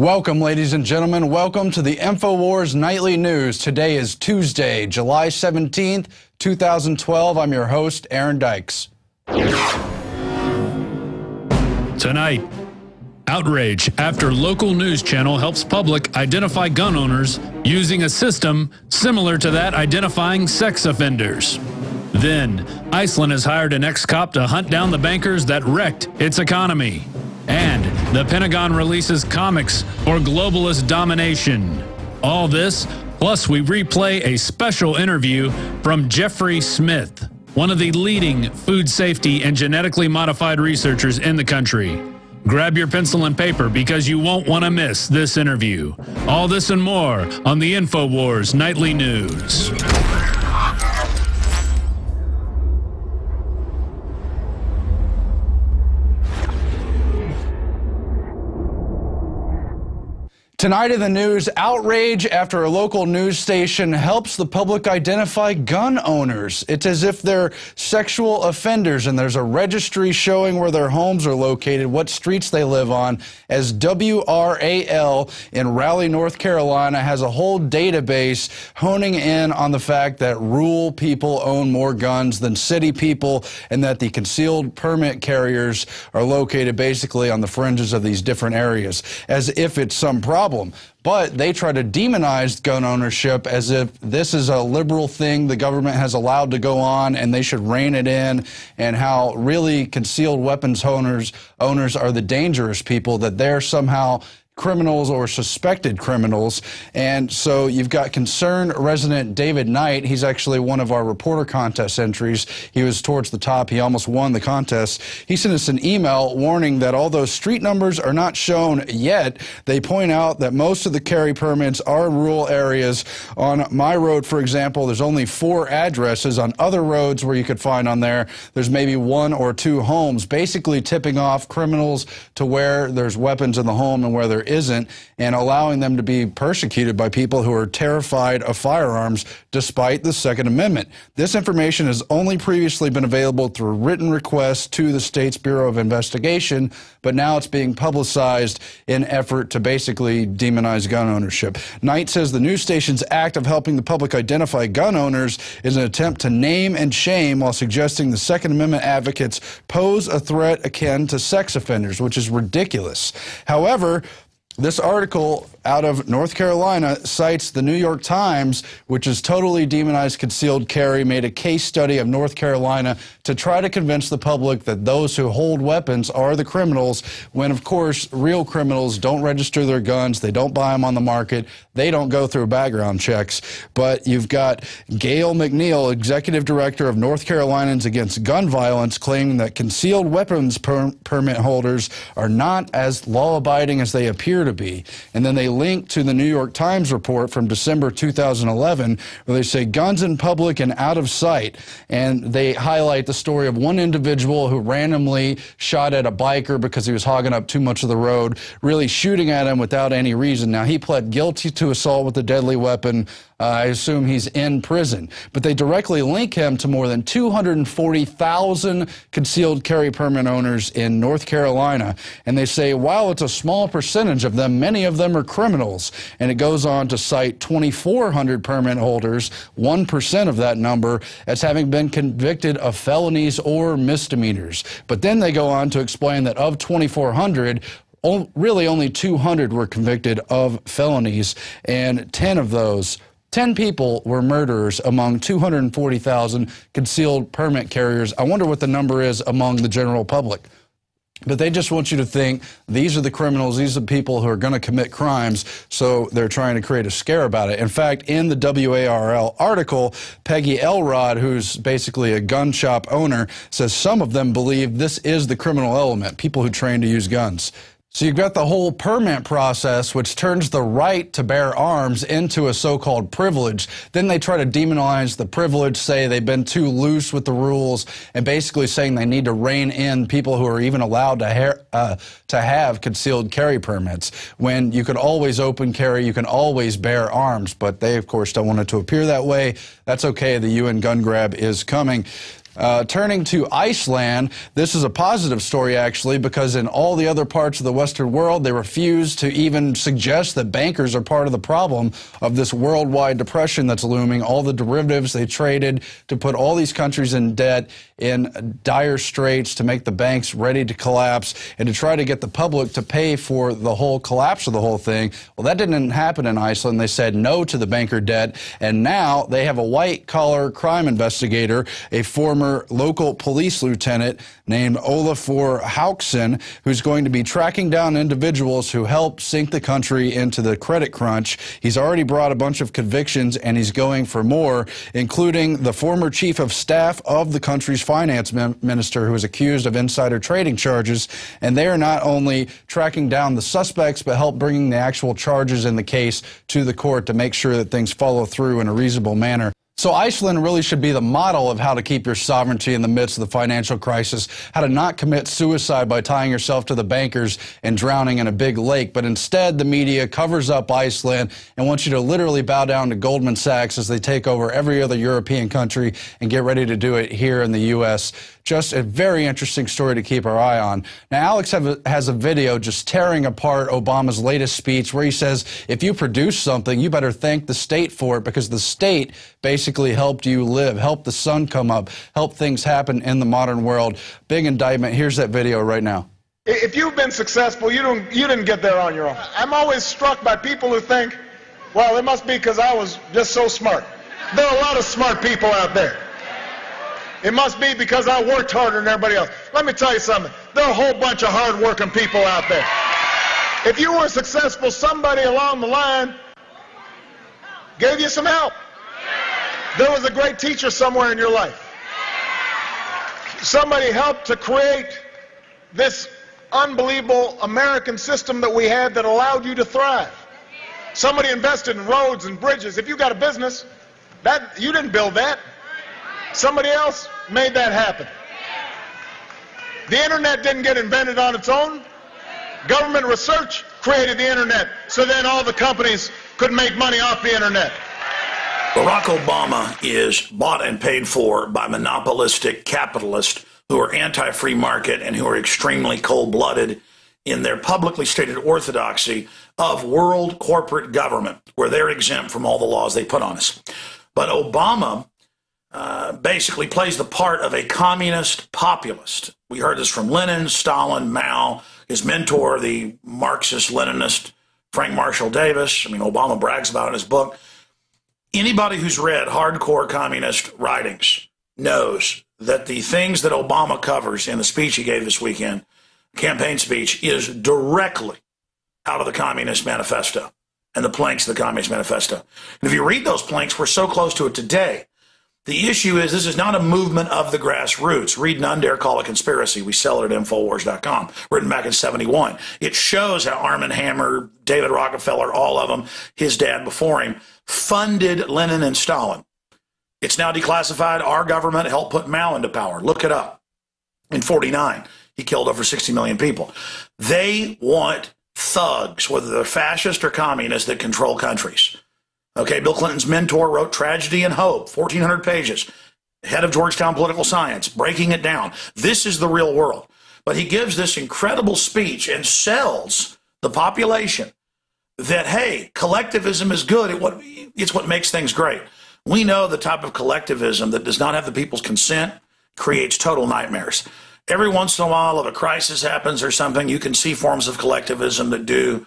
Welcome, ladies and gentlemen. Welcome to the Infowars Nightly News. Today is Tuesday, July 17th, 2012. I'm your host, Aaron Dykes. Tonight, outrage after local news channel helps public identify gun owners using a system similar to that identifying sex offenders. Then, Iceland has hired an ex-cop to hunt down the bankers that wrecked its economy. And the Pentagon releases comics for globalist domination. All this, plus we replay a special interview from Jeffrey Smith, one of the leading food safety and genetically modified researchers in the country. Grab your pencil and paper because you won't want to miss this interview. All this and more on the Infowars Nightly News. Tonight in the news, outrage after a local news station helps the public identify gun owners. It's as if they're sexual offenders, and there's a registry showing where their homes are located, what streets they live on, as WRAL in Raleigh, North Carolina has a whole database honing in on the fact that rural people own more guns than city people, and that the concealed permit carriers are located basically on the fringes of these different areas, as if it's some problem. But they try to demonize gun ownership as if this is a liberal thing the government has allowed to go on and they should rein it in, and how really concealed weapons owners are the dangerous people, that they're somehow criminals or suspected criminals. And so you've got concerned resident David Knight. He's actually one of our reporter contest entries. He was towards the top. He almost won the contest. He sent us an email warning that although street numbers are not shown yet, they point out that most of the carry permits are in rural areas. On my road, for example, there's only 4 addresses. On other roads where you could find on there's maybe 1 or 2 homes, basically tipping off criminals to where there's weapons in the home and where there isn't, and allowing them to be persecuted by people who are terrified of firearms despite the Second Amendment. This information has only previously been available through written requests to the state's Bureau of Investigation, but now it's being publicized in effort to basically demonize gun ownership. Knight says the news station's act of helping the public identify gun owners is an attempt to name and shame, while suggesting the Second Amendment advocates pose a threat akin to sex offenders, which is ridiculous. However, this article out of North Carolina cites the New York Times, which has totally demonized concealed carry, made a case study of North Carolina to try to convince the public that those who hold weapons are the criminals, when, of course, real criminals don't register their guns, they don't buy them on the market, they don't go through background checks. But you've got Gail McNeil, executive director of North Carolinians Against Gun Violence, claiming that concealed weapons permit holders are not as law-abiding as they appear to be. And then they link to the New York Times report from December 2011, where they say guns in public and out of sight. And they highlight the story of one individual who randomly shot at a biker because he was hogging up too much of the road, really shooting at him without any reason. Now, he pled guilty to assault with a deadly weapon. I assume he's in prison. But they directly link him to more than 240,000 concealed carry permit owners in North Carolina. And they say, while it's a small percentage of them, many of them are criminals. And it goes on to cite 2,400 permit holders, 1% of that number, as having been convicted of felonies or misdemeanors. But then they go on to explain that of 2,400, really only 200 were convicted of felonies, and 10 people were murderers among 240,000 concealed permit carriers. I wonder what the number is among the general public. But they just want you to think these are the criminals, these are the people who are going to commit crimes, so they're trying to create a scare about it. In fact, in the WARL article, Peggy Elrod, who's basically a gun shop owner, says some of them believe this is the criminal element, people who train to use guns. So you've got the whole permit process, which turns the right to bear arms into a so-called privilege. Then they try to demonize the privilege, say they've been too loose with the rules, and basically saying they need to rein in people who are even allowed to have concealed carry permits, when you can always open carry, you can always bear arms. But they, of course, don't want it to appear that way. That's okay. The UN gun grab is coming. Turning to Iceland, this is a positive story, actually, because in all the other parts of the Western world, they refuse to even suggest that bankers are part of the problem of this worldwide depression that's looming. All the derivatives they traded to put all these countries in debt, in dire straits, to make the banks ready to collapse, and to try to get the public to pay for the whole collapse of the whole thing. Well, that didn't happen in Iceland. They said no to the banker debt, and now they have a white-collar crime investigator, a former local police lieutenant named Olafur Hauksson, who's going to be tracking down individuals who helped sink the country into the credit crunch. He's already brought a bunch of convictions, and he's going for more, including the former chief of staff of the country's finance minister, who is accused of insider trading charges. And they are not only tracking down the suspects, but help bringing the actual charges in the case to the court to make sure that things follow through in a reasonable manner. So Iceland really should be the model of how to keep your sovereignty in the midst of the financial crisis, how to not commit suicide by tying yourself to the bankers and drowning in a big lake. But instead, the media covers up Iceland and wants you to literally bow down to Goldman Sachs as they take over every other European country and get ready to do it here in the U.S. Just a very interesting story to keep our eye on. Now, Alex has a video just tearing apart Obama's latest speech where he says, if you produce something, you better thank the state for it, because the state basically helped you live, helped the sun come up, helped things happen in the modern world. Big indictment. Here's that video right now. If you've been successful, you didn't get there on your own. I'm always struck by people who think, well, it must be because I was just so smart. There are a lot of smart people out there. It must be because I worked harder than everybody else. Let me tell you something. There are a whole bunch of hard-working people out there. If you were successful, somebody along the line gave you some help. There was a great teacher somewhere in your life. Somebody helped to create this unbelievable American system that we had that allowed you to thrive. Somebody invested in roads and bridges. If you got a business, you didn't build that. Somebody else made that happen. The internet didn't get invented on its own. Government research created the internet, so then all the companies could make money off the internet. Barack Obama is bought and paid for by monopolistic capitalists who are anti-free market and who are extremely cold-blooded in their publicly stated orthodoxy of world corporate government, where they're exempt from all the laws they put on us. But Obama basically plays the part of a communist populist. We heard this from Lenin, Stalin, Mao, his mentor, the Marxist-Leninist Frank Marshall Davis. I mean, Obama brags about it in his book. Anybody who's read hardcore communist writings knows that the things that Obama covers in the speech he gave this weekend, campaign speech, is directly out of the Communist Manifesto and the planks of the Communist Manifesto. And if you read those planks, we're so close to it today. The issue is this is not a movement of the grassroots. Read None Dare Call a Conspiracy. We sell it at Infowars.com, written back in '71. It shows how Arm & Hammer, David Rockefeller, all of them, his dad before him, funded Lenin and Stalin. It's now declassified. Our government helped put Mao into power. Look it up. In '49, he killed over 60 million people. They want thugs, whether they're fascist or communist, that control countries. Okay, Bill Clinton's mentor wrote Tragedy and Hope, 1,400 pages. Head of Georgetown Political Science, breaking it down. This is the real world. But he gives this incredible speech and sells the population that, hey, collectivism is good. It's what makes things great. We know the type of collectivism that does not have the people's consent creates total nightmares. Every once in a while, if a crisis happens or something, you can see forms of collectivism that do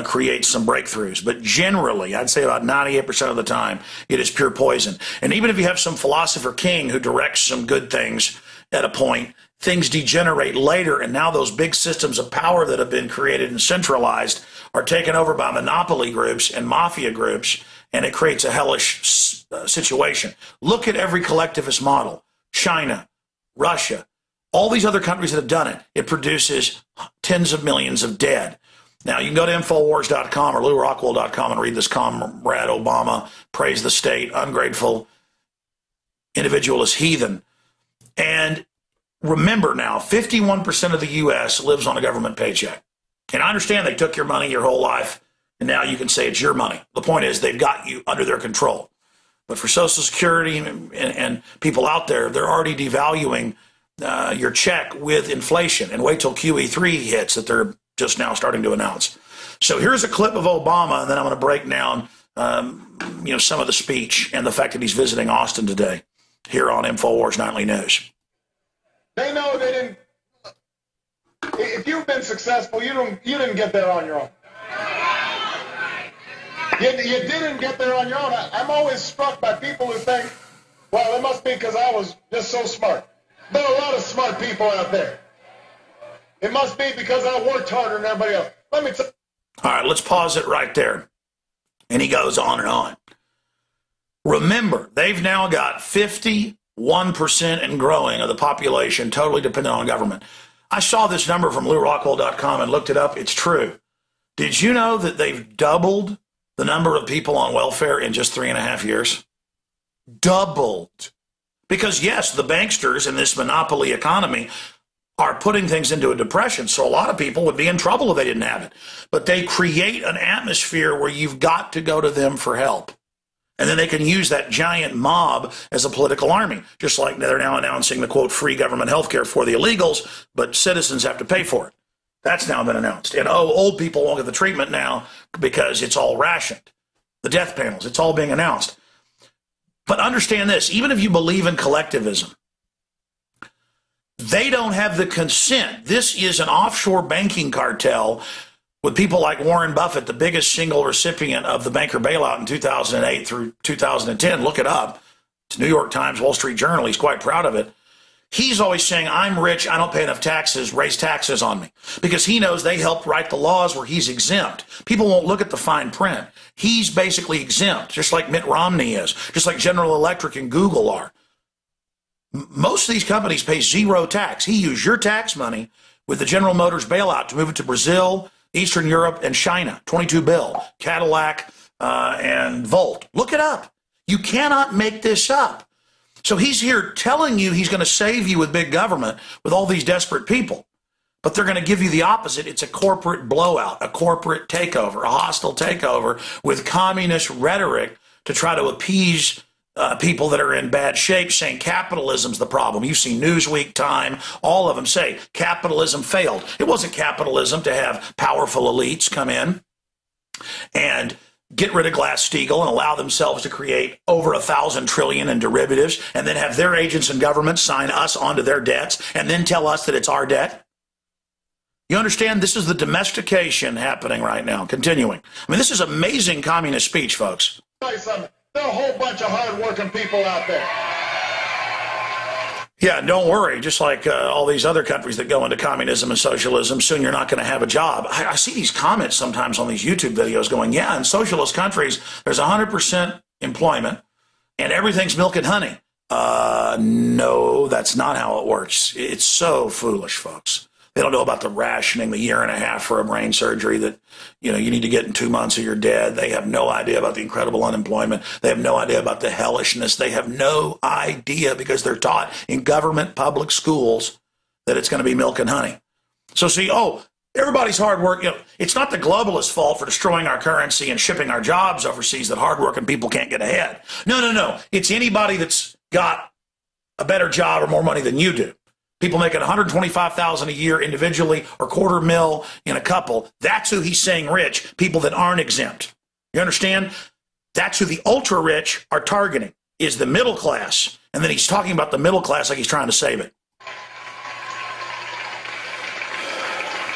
create some breakthroughs. But generally, I'd say about 98% of the time, it is pure poison. And even if you have some philosopher king who directs some good things at a point, things degenerate later, and now those big systems of power that have been created and centralized are taken over by monopoly groups and mafia groups, and it creates a hellish situation. Look at every collectivist model. China, Russia, all these other countries that have done it. It produces tens of millions of dead. Now, you can go to Infowars.com or LouRockwell.com and read this Comrade Obama praise the state, ungrateful individualist heathen. And remember now, 51% of the U.S. lives on a government paycheck. And I understand they took your money your whole life, and now you can say it's your money. The point is they've got you under their control. But for Social Security and people out there, they're already devaluing your check with inflation. And wait till QE3 hits that they're just now starting to announce. So here's a clip of Obama, and then I'm going to break down some of the speech and the fact that he's visiting Austin today here on Infowars Nightly News. They know they didn't. If you've been successful, you didn't get there on your own. You didn't get there on your own. I'm always struck by people who think, well, it must be because I was just so smart. There are a lot of smart people out there. It must be because I worked harder than everybody else. Let me tell you. All right, let's pause it right there. And he goes on and on. Remember, they've now got 51% and growing of the population totally dependent on government. I saw this number from LouRockwell.com and looked it up. It's true. Did you know that they've doubled the number of people on welfare in just 3.5 years? Doubled. Because, yes, the banksters in this monopoly economy are putting things into a depression. So a lot of people would be in trouble if they didn't have it. But they create an atmosphere where you've got to go to them for help. And then they can use that giant mob as a political army, just like they're now announcing the, quote, free government health care for the illegals, but citizens have to pay for it. That's now been announced. And, old people won't get the treatment now because it's all rationed. The death panels, it's all being announced. But understand this, even if you believe in collectivism, they don't have the consent. This is an offshore banking cartel with people like Warren Buffett, the biggest single recipient of the banker bailout in 2008 through 2010. Look it up. It's New York Times, Wall Street Journal. He's quite proud of it. He's always saying, I'm rich, I don't pay enough taxes, raise taxes on me. Because he knows they helped write the laws where he's exempt. People won't look at the fine print. He's basically exempt, just like Mitt Romney is, just like General Electric and Google are. Most of these companies pay zero tax. He used your tax money with the General Motors bailout to move it to Brazil, Eastern Europe, and China. 22 bill, Cadillac, and Volt. Look it up. You cannot make this up. So he's here telling you he's going to save you with big government with all these desperate people. But they're going to give you the opposite. It's a corporate blowout, a corporate takeover, a hostile takeover with communist rhetoric to try to appease people that are in bad shape, saying capitalism's the problem. You see Newsweek, Time, all of them say capitalism failed. It wasn't capitalism to have powerful elites come in and get rid of Glass-Steagall and allow themselves to create over 1,000 trillion in derivatives and then have their agents in government sign us onto their debts and then tell us that it's our debt. You understand? This is the domestication happening right now, continuing. I mean, this is amazing communist speech, folks. Tell you something. There are a whole bunch of hard-working people out there. Yeah, don't worry. Just like all these other countries that go into communism and socialism, soon you're not going to have a job. I see these comments sometimes on these YouTube videos going, yeah, in socialist countries, there's 100% employment and everything's milk and honey. No, that's not how it works. It's so foolish, folks. They don't know about the rationing, the 1.5 years for a brain surgery that, you need to get in 2 months or you're dead. They have no idea about the incredible unemployment. They have no idea about the hellishness. They have no idea because they're taught in government public schools that it's going to be milk and honey. So see, everybody's hard work. It's not the globalists' fault for destroying our currency and shipping our jobs overseas that hardworking people can't get ahead. No. It's anybody that's got a better job or more money than you do. People making $125,000 a year individually or $250,000 in a couple. That's who he's saying rich, people that aren't exempt. You understand? That's who the ultra rich are targeting, is the middle class. And then he's talking about the middle class like he's trying to save it.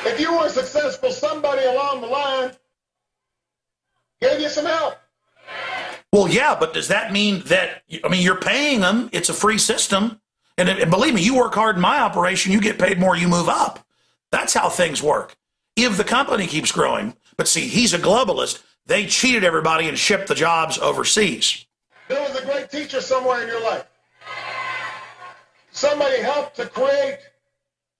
If you were successful, somebody along the line gave you some help. Well, yeah, but does that mean that, you're paying them. It's a free system. And believe me, you work hard in my operation, you get paid more, you move up. That's how things work. If the company keeps growing, but see, he's a globalist, they cheated everybody and shipped the jobs overseas. There was a great teacher somewhere in your life. Somebody helped to create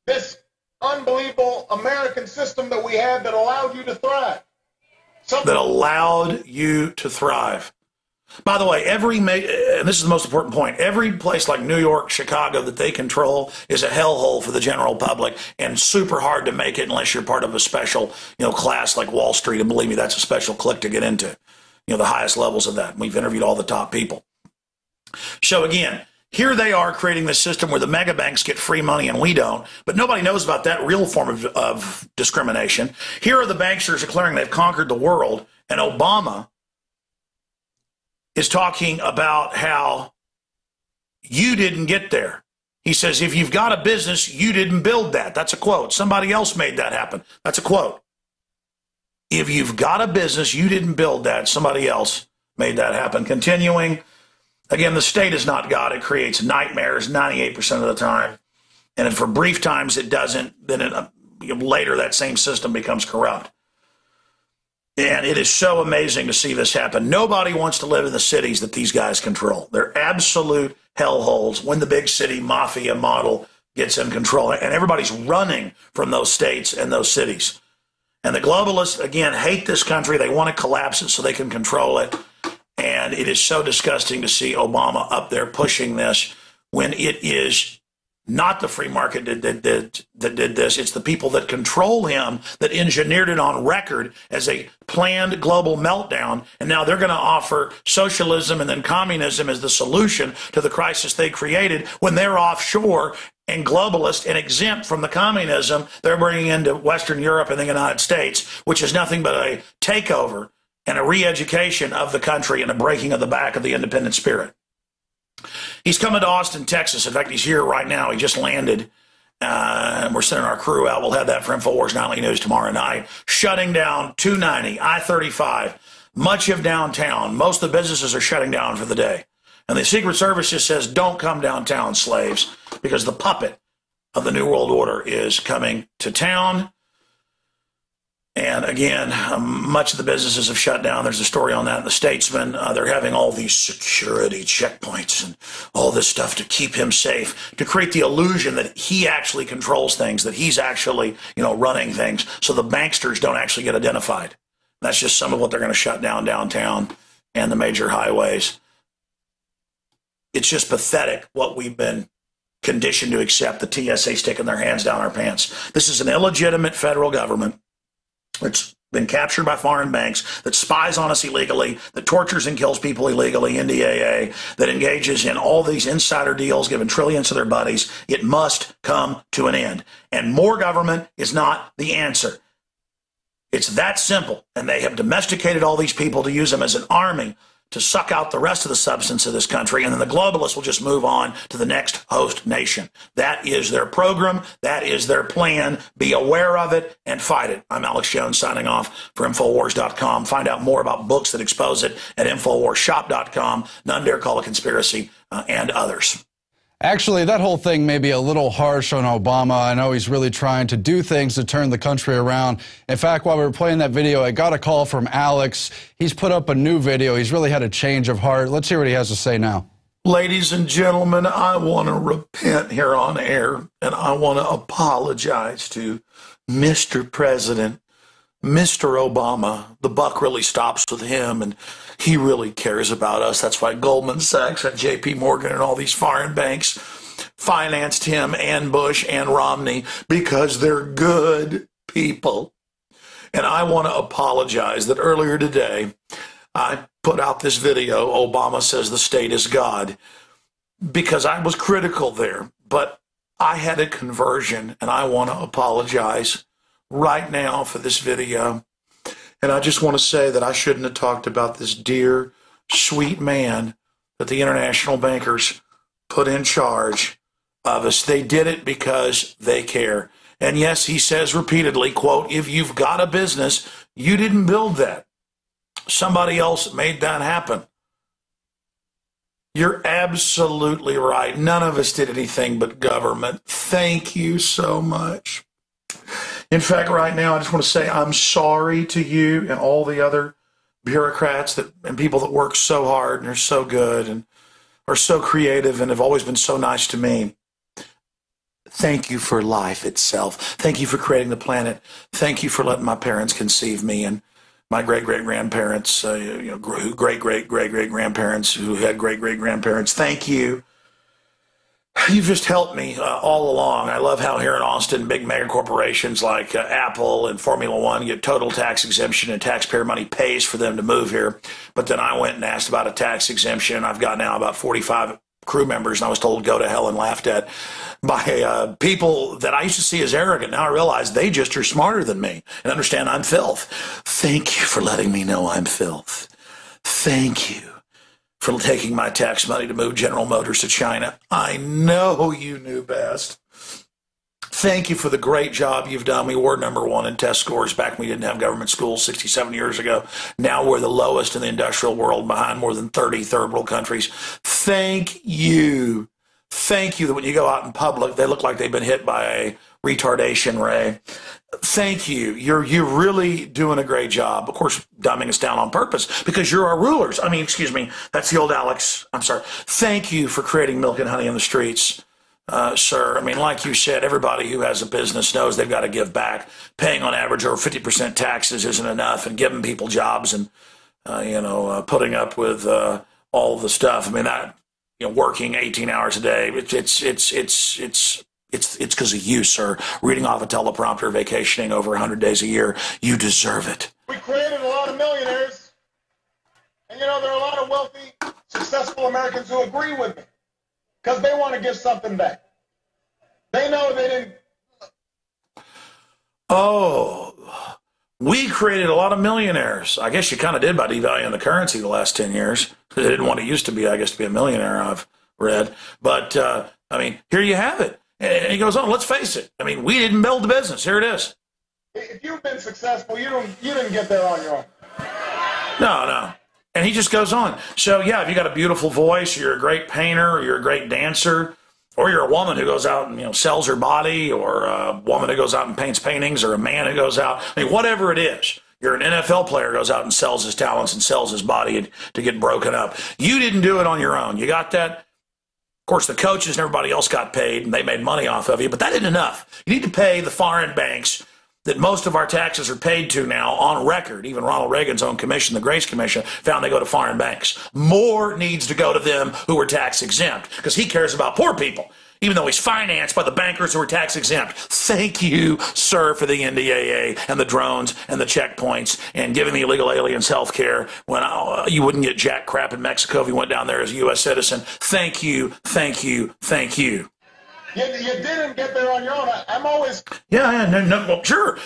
this unbelievable American system that we had that allowed you to thrive. That allowed you to thrive. By the way, and this is the most important point, every place like New York, Chicago that they control is a hellhole for the general public and super hard to make it unless you're part of a special, class like Wall Street. And believe me, that's a special clique to get into, the highest levels of that. We've interviewed all the top people. So again, here they are creating this system where the mega banks get free money and we don't, but nobody knows about that real form of discrimination. Here are the banksters declaring they've conquered the world, and Obama is talking about how you didn't get there. He says, if you've got a business, you didn't build that. That's a quote. Somebody else made that happen. That's a quote. If you've got a business, you didn't build that. Somebody else made that happen. Continuing, again, the state is not God. It creates nightmares 98% of the time. And if for brief times it doesn't, then later that same system becomes corrupt. And it is so amazing to see this happen. Nobody wants to live in the cities that these guys control. They're absolute hellholes when the big city mafia model gets in control. And everybody's running from those states and those cities. And the globalists, again, hate this country. They want to collapse it so they can control it. And it is so disgusting to see Obama up there pushing this when it is not the free market that did this. It's the people that control him that engineered it on record as a planned global meltdown. And now they're going to offer socialism and then communism as the solution to the crisis they created when they're offshore and globalist and exempt from the communism they're bringing into Western Europe and the United States, which is nothing but a takeover and a re-education of the country and a breaking of the back of the independent spirit. He's coming to Austin, Texas. In fact, he's here right now. He just landed. And we're sending our crew out. We'll have that for Infowars Nightly News tomorrow night. Shutting down 290, I-35, much of downtown. Most of the businesses are shutting down for the day. And the Secret Service just says, don't come downtown, slaves, because the puppet of the New World Order is coming to town. And again, much of the businesses have shut down. There's a story on that in the Statesman. They're having all these security checkpoints and all this stuff to keep him safe, to create the illusion that he actually controls things, that he's actually, running things, so the banksters don't actually get identified. That's just some of what they're going to shut down downtown and the major highways. It's just pathetic what we've been conditioned to accept, the TSA sticking their hands down our pants. This is an illegitimate federal government. It's been captured by foreign banks, that spies on us illegally, that tortures and kills people illegally, NDAA, that engages in all these insider deals, giving trillions to their buddies. It must come to an end. And more government is not the answer. It's that simple. And they have domesticated all these people to use them as an army to suck out the rest of the substance of this country, and then the globalists will just move on to the next host nation. That is their program. That is their plan. Be aware of it and fight it. I'm Alex Jones signing off for Infowars.com. Find out more about books that expose it at InfoWarsShop.com, None Dare Call a Conspiracy, and others. Actually, that whole thing may be a little harsh on Obama. I know he's really trying to do things to turn the country around. In fact, while we were playing that video, I got a call from Alex. He's put up a new video. He's really had a change of heart. Let's hear what he has to say now. Ladies and gentlemen, I want to repent here on air, and I want to apologize to Mr. President, Mr. Obama. The buck really stops with him, and he really cares about us. That's why Goldman Sachs and JP Morgan and all these foreign banks financed him and Bush and Romney, because they're good people. And I want to apologize that earlier today I put out this video, Obama says the state is God, because I was critical there. But I had a conversion, and I want to apologize right now for this video. And I just want to say that I shouldn't have talked about this dear, sweet man that the international bankers put in charge of us. They did it because they care. And yes, he says repeatedly, quote, if you've got a business, you didn't build that. Somebody else made that happen. You're absolutely right. None of us did anything but government. Thank you so much. In fact, right now, I just want to say I'm sorry to you and all the other bureaucrats and people that work so hard and are so good and are so creative and have always been so nice to me. Thank you for life itself. Thank you for creating the planet. Thank you for letting my parents conceive me and my great-great-grandparents, great-great-great-great-grandparents who had great-great-grandparents. Thank you You've just helped me all along. I love how here in Austin, big mega corporations like Apple and Formula One get total tax exemption, and taxpayer money pays for them to move here. But then I went and asked about a tax exemption. I've got now about 45 crew members, and I was told go to hell and laughed at by people that I used to see as arrogant. Now I realize they just are smarter than me and understand I'm filth. Thank you for letting me know I'm filth. Thank you for taking my tax money to move General Motors to China. I know you knew best. Thank you for the great job you've done. We were #1 in test scores back when we didn't have government schools 67 years ago. Now we're the lowest in the industrial world, behind more than 30 third world countries. Thank you. Thank you that when you go out in public, they look like they've been hit by a retardation ray. Thank you. You're really doing a great job. Of course, dumbing us down on purpose because you're our rulers. I mean, excuse me, that's the old Alex. I'm sorry. Thank you for creating milk and honey in the streets, sir. I mean, like you said, everybody who has a business knows they've got to give back. Paying on average over 50% taxes isn't enough, and giving people jobs and, putting up with all the stuff. I mean, that, working 18 hours a day, it's because of you, sir. Reading off a teleprompter, vacationing over 100 days a year. You deserve it. We created a lot of millionaires. And, there are a lot of wealthy, successful Americans who agree with me because they want to give something back. They know they didn't. Oh, we created a lot of millionaires. I guess you kind of did by devaluing the currency the last 10 years. They didn't want it used to be, I guess, to be a millionaire, I've read. But, here you have it. And he goes on, let's face it. We didn't build the business. Here it is. If you've been successful, you didn't get there on your own. No. And he just goes on. So, yeah, if you got a beautiful voice, or you're a great painter, or you're a great dancer, or you're a woman who goes out and, sells her body, or a woman who goes out and paints paintings, or a man who goes out, whatever it is. You're an NFL player who goes out and sells his talents and sells his body to get broken up. You didn't do it on your own. You got that? Of course, the coaches and everybody else got paid, and they made money off of you, but that isn't enough. You need to pay the foreign banks that most of our taxes are paid to now on record. Even Ronald Reagan's own commission, the Grace Commission, found they go to foreign banks. More needs to go to them who are tax exempt because he cares about poor people, even though he's financed by the bankers who are tax exempt. Thank you, sir, for the NDAA and the drones and the checkpoints and giving the illegal aliens health care when you wouldn't get jack crap in Mexico if you went down there as a U.S. citizen. Thank you, thank you, thank you. You didn't get there on your own. I'm always... Well, sure.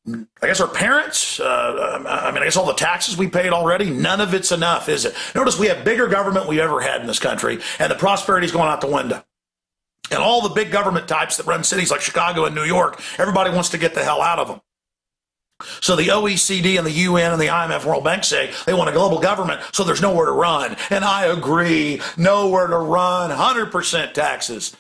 I guess our parents, I guess all the taxes we paid already, none of it's enough, is it? Notice we have bigger government we ever had in this country, and the prosperity's going out the window. And all the big government types that run cities like Chicago and New York, everybody wants to get the hell out of them. So the OECD and the UN and the IMF World Bank say they want a global government so there's nowhere to run. And I agree, nowhere to run, 100% taxes.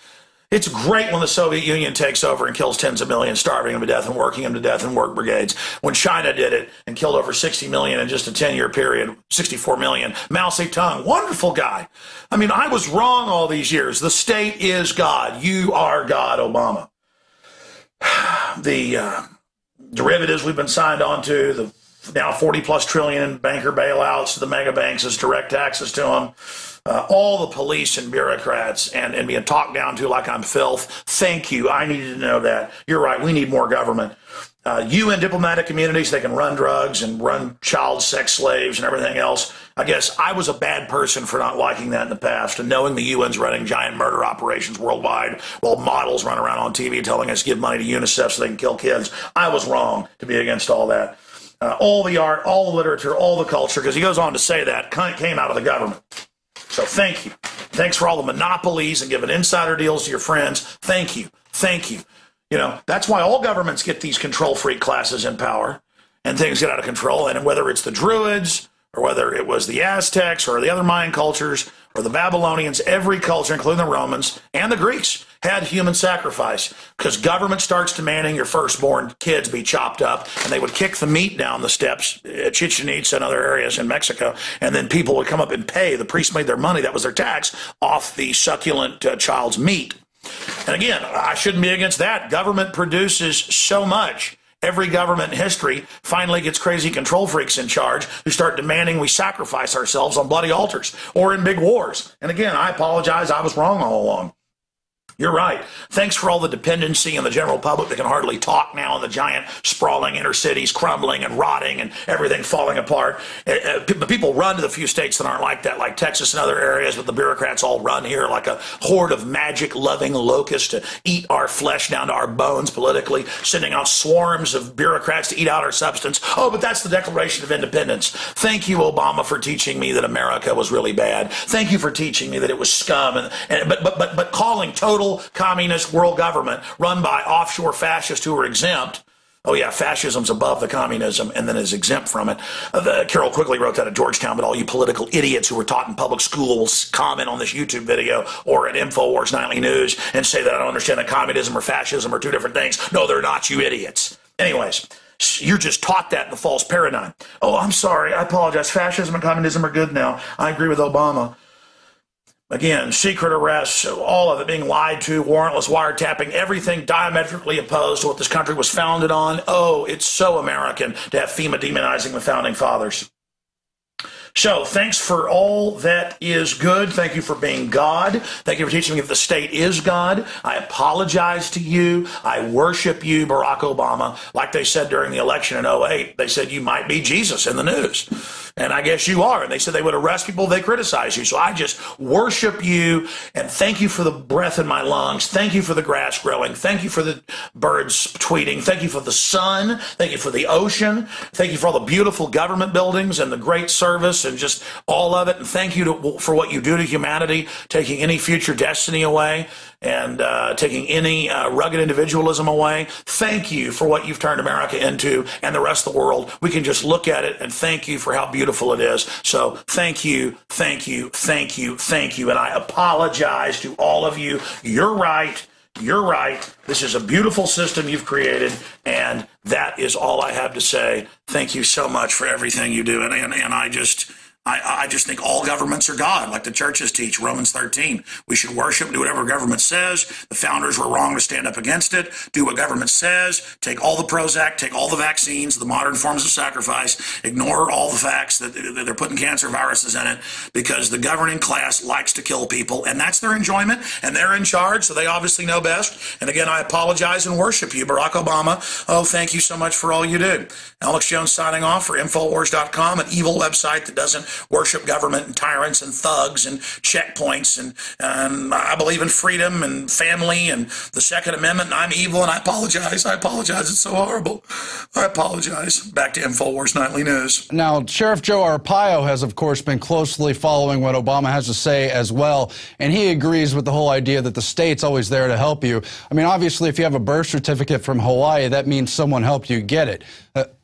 It's great when the Soviet Union takes over and kills tens of millions, starving them to death and working them to death in work brigades. When China did it and killed over 60 million in just a 10-year period, 64 million. Mao Zedong, wonderful guy. I was wrong all these years. The state is God. You are God, Obama. The derivatives we've been signed on to, the now 40+ trillion in banker bailouts to the mega banks as direct taxes to them. All the police and bureaucrats and being talked down to like I'm filth. Thank you. I needed to know that. You're right. We need more government. UN diplomatic communities, they can run drugs and run child sex slaves and everything else. I guess I was a bad person for not liking that in the past and knowing the UN's running giant murder operations worldwide while models run around on TV telling us give money to UNICEF so they can kill kids. I was wrong to be against all that. All the art, all the literature, all the culture, because he goes on to say that came out of the government. So thank you. Thanks for all the monopolies and giving insider deals to your friends. Thank you. Thank you. That's why all governments get these control freak classes in power and things get out of control. And whether it's the Druids or whether it was the Aztecs or the other Mayan cultures or the Babylonians, every culture, including the Romans and the Greeks, had human sacrifice because government starts demanding your firstborn kids be chopped up, and they would kick the meat down the steps at Chichen Itza and other areas in Mexico, and then people would come up and pay. The priests made their money, that was their tax, off the succulent child's meat. And again, I shouldn't be against that. Government produces so much. Every government in history finally gets crazy control freaks in charge who start demanding we sacrifice ourselves on bloody altars or in big wars. And again, I apologize. I was wrong all along. You're right. Thanks for all the dependency and the general public that can hardly talk now in the giant sprawling inner cities crumbling and rotting and everything falling apart. But people run to the few states that aren't like that, like Texas and other areas, but the bureaucrats all run here like a horde of magic-loving locusts to eat our flesh down to our bones politically, sending out swarms of bureaucrats to eat out our substance. Oh, but that's the Declaration of Independence. Thank you, Obama, for teaching me that America was really bad. Thank you for teaching me that it was scum. But calling total communist world government run by offshore fascists who are exempt. Oh yeah, fascism's above the communism and then is exempt from it. Carol quickly wrote that at Georgetown, but all you political idiots who were taught in public schools comment on this YouTube video or at Infowars Nightly News and say that I don't understand that communism or fascism are two different things. No, they're not, you idiots. Anyways, you're just taught that in the false paradigm. Oh, I'm sorry, I apologize. Fascism and communism are good now. I agree with Obama. Again, secret arrests, all of it being lied to, warrantless wiretapping, everything diametrically opposed to what this country was founded on. Oh, it's so American to have FEMA demonizing the founding fathers. So thanks for all that is good. Thank you for being God. Thank you for teaching me that the state is God. I apologize to you. I worship you, Barack Obama. Like they said during the election in 2008, they said you might be Jesus in the news. And I guess you are. And they said they would arrest people if they criticize you. So I just worship you and thank you for the breath in my lungs. Thank you for the grass growing. Thank you for the birds tweeting. Thank you for the sun. Thank you for the ocean. Thank you for all the beautiful government buildings and the great service and just all of it. And thank you for what you do to humanity, taking any future destiny away and taking any rugged individualism away. Thank you for what you've turned America into and the rest of the world. We can just look at it and thank you for how beautiful it is. So thank you, thank you, thank you, thank you. And I apologize to all of you. You're right. You're right. This is a beautiful system you've created, and that is all I have to say. Thank you so much for everything you do. And I just think all governments are God, like the churches teach, Romans 13. We should worship, do whatever government says. The founders were wrong to stand up against it. Do what government says. Take all the Prozac, take all the vaccines, the modern forms of sacrifice. Ignore all the facts that they're putting cancer viruses in it because the governing class likes to kill people, and that's their enjoyment, and they're in charge, so they obviously know best. And again, I apologize and worship you, Barack Obama. Oh, thank you so much for all you do. Alex Jones signing off for Infowars.com, an evil website that doesn't worship government and tyrants and thugs and checkpoints, and I believe in freedom and family and the Second Amendment, and I'm evil, and I apologize. I apologize. It's so horrible. I apologize. Back to Infowars Nightly News. Now, Sheriff Joe Arpaio has, of course, been closely following what Obama has to say as well, and he agrees with the whole idea that the state's always there to help you. I mean, obviously, if you have a birth certificate from Hawaii, that means someone helped you get it.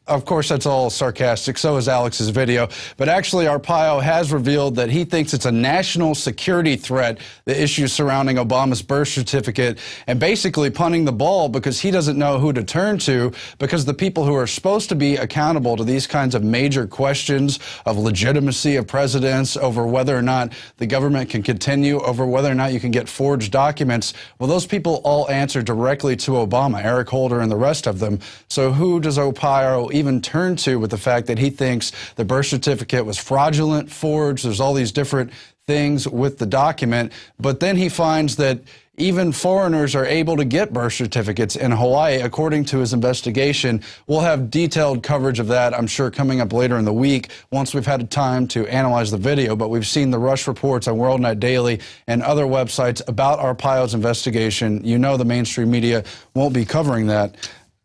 Of course, that's all sarcastic. So is Alex's video. But actually, Arpaio has revealed that he thinks it's a national security threat, the issues surrounding Obama's birth certificate, and basically punting the ball because he doesn't know who to turn to, because the people who are supposed to be accountable to these kinds of major questions of legitimacy of presidents, over whether or not the government can continue, over whether or not you can get forged documents, well, those people all answer directly to Obama, Eric Holder and the rest of them. So who does Arpaio even turn to with the fact that he thinks the birth certificate was fraudulent, forged? There's all these different things with the document, but then he finds that even foreigners are able to get birth certificates in Hawaii, according to his investigation. We'll have detailed coverage of that, I'm sure, coming up later in the week once we've had time to analyze the video. But we've seen the rush reports on WorldNet Daily and other websites about Arpaio's investigation. You know the mainstream media won't be covering that.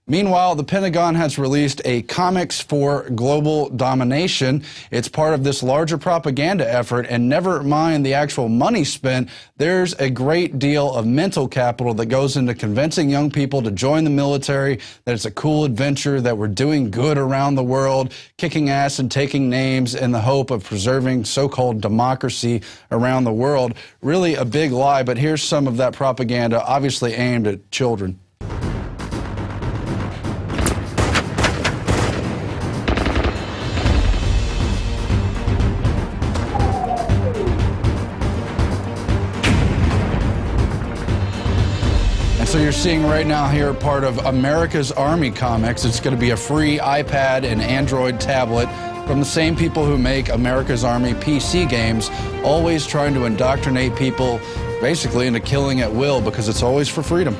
Meanwhile, the Pentagon has released a Comics for Global Domination. It's part of this larger propaganda effort, and never mind the actual money spent, there's a great deal of mental capital that goes into convincing young people to join the military, that it's a cool adventure, that we're doing good around the world, kicking ass and taking names in the hope of preserving so-called democracy around the world. Really a big lie, but here's some of that propaganda, obviously aimed at children. So you're seeing right now here part of America's Army Comics. It's going to be a free iPad and Android tablet from the same people who make America's Army PC games, always trying to indoctrinate people basically into killing at will because it's always for freedom.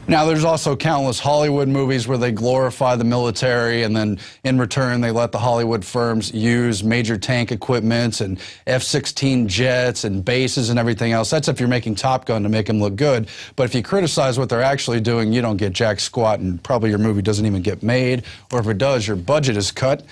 Now, there's also countless Hollywood movies where they glorify the military, and then in return they let the Hollywood firms use major tank equipment and F-16 jets and bases and everything else. That's if you're making Top Gun to make them look good. But if you criticize what they're actually doing, you don't get jack squat, and probably your movie doesn't even get made. Or if it does, your budget is cut.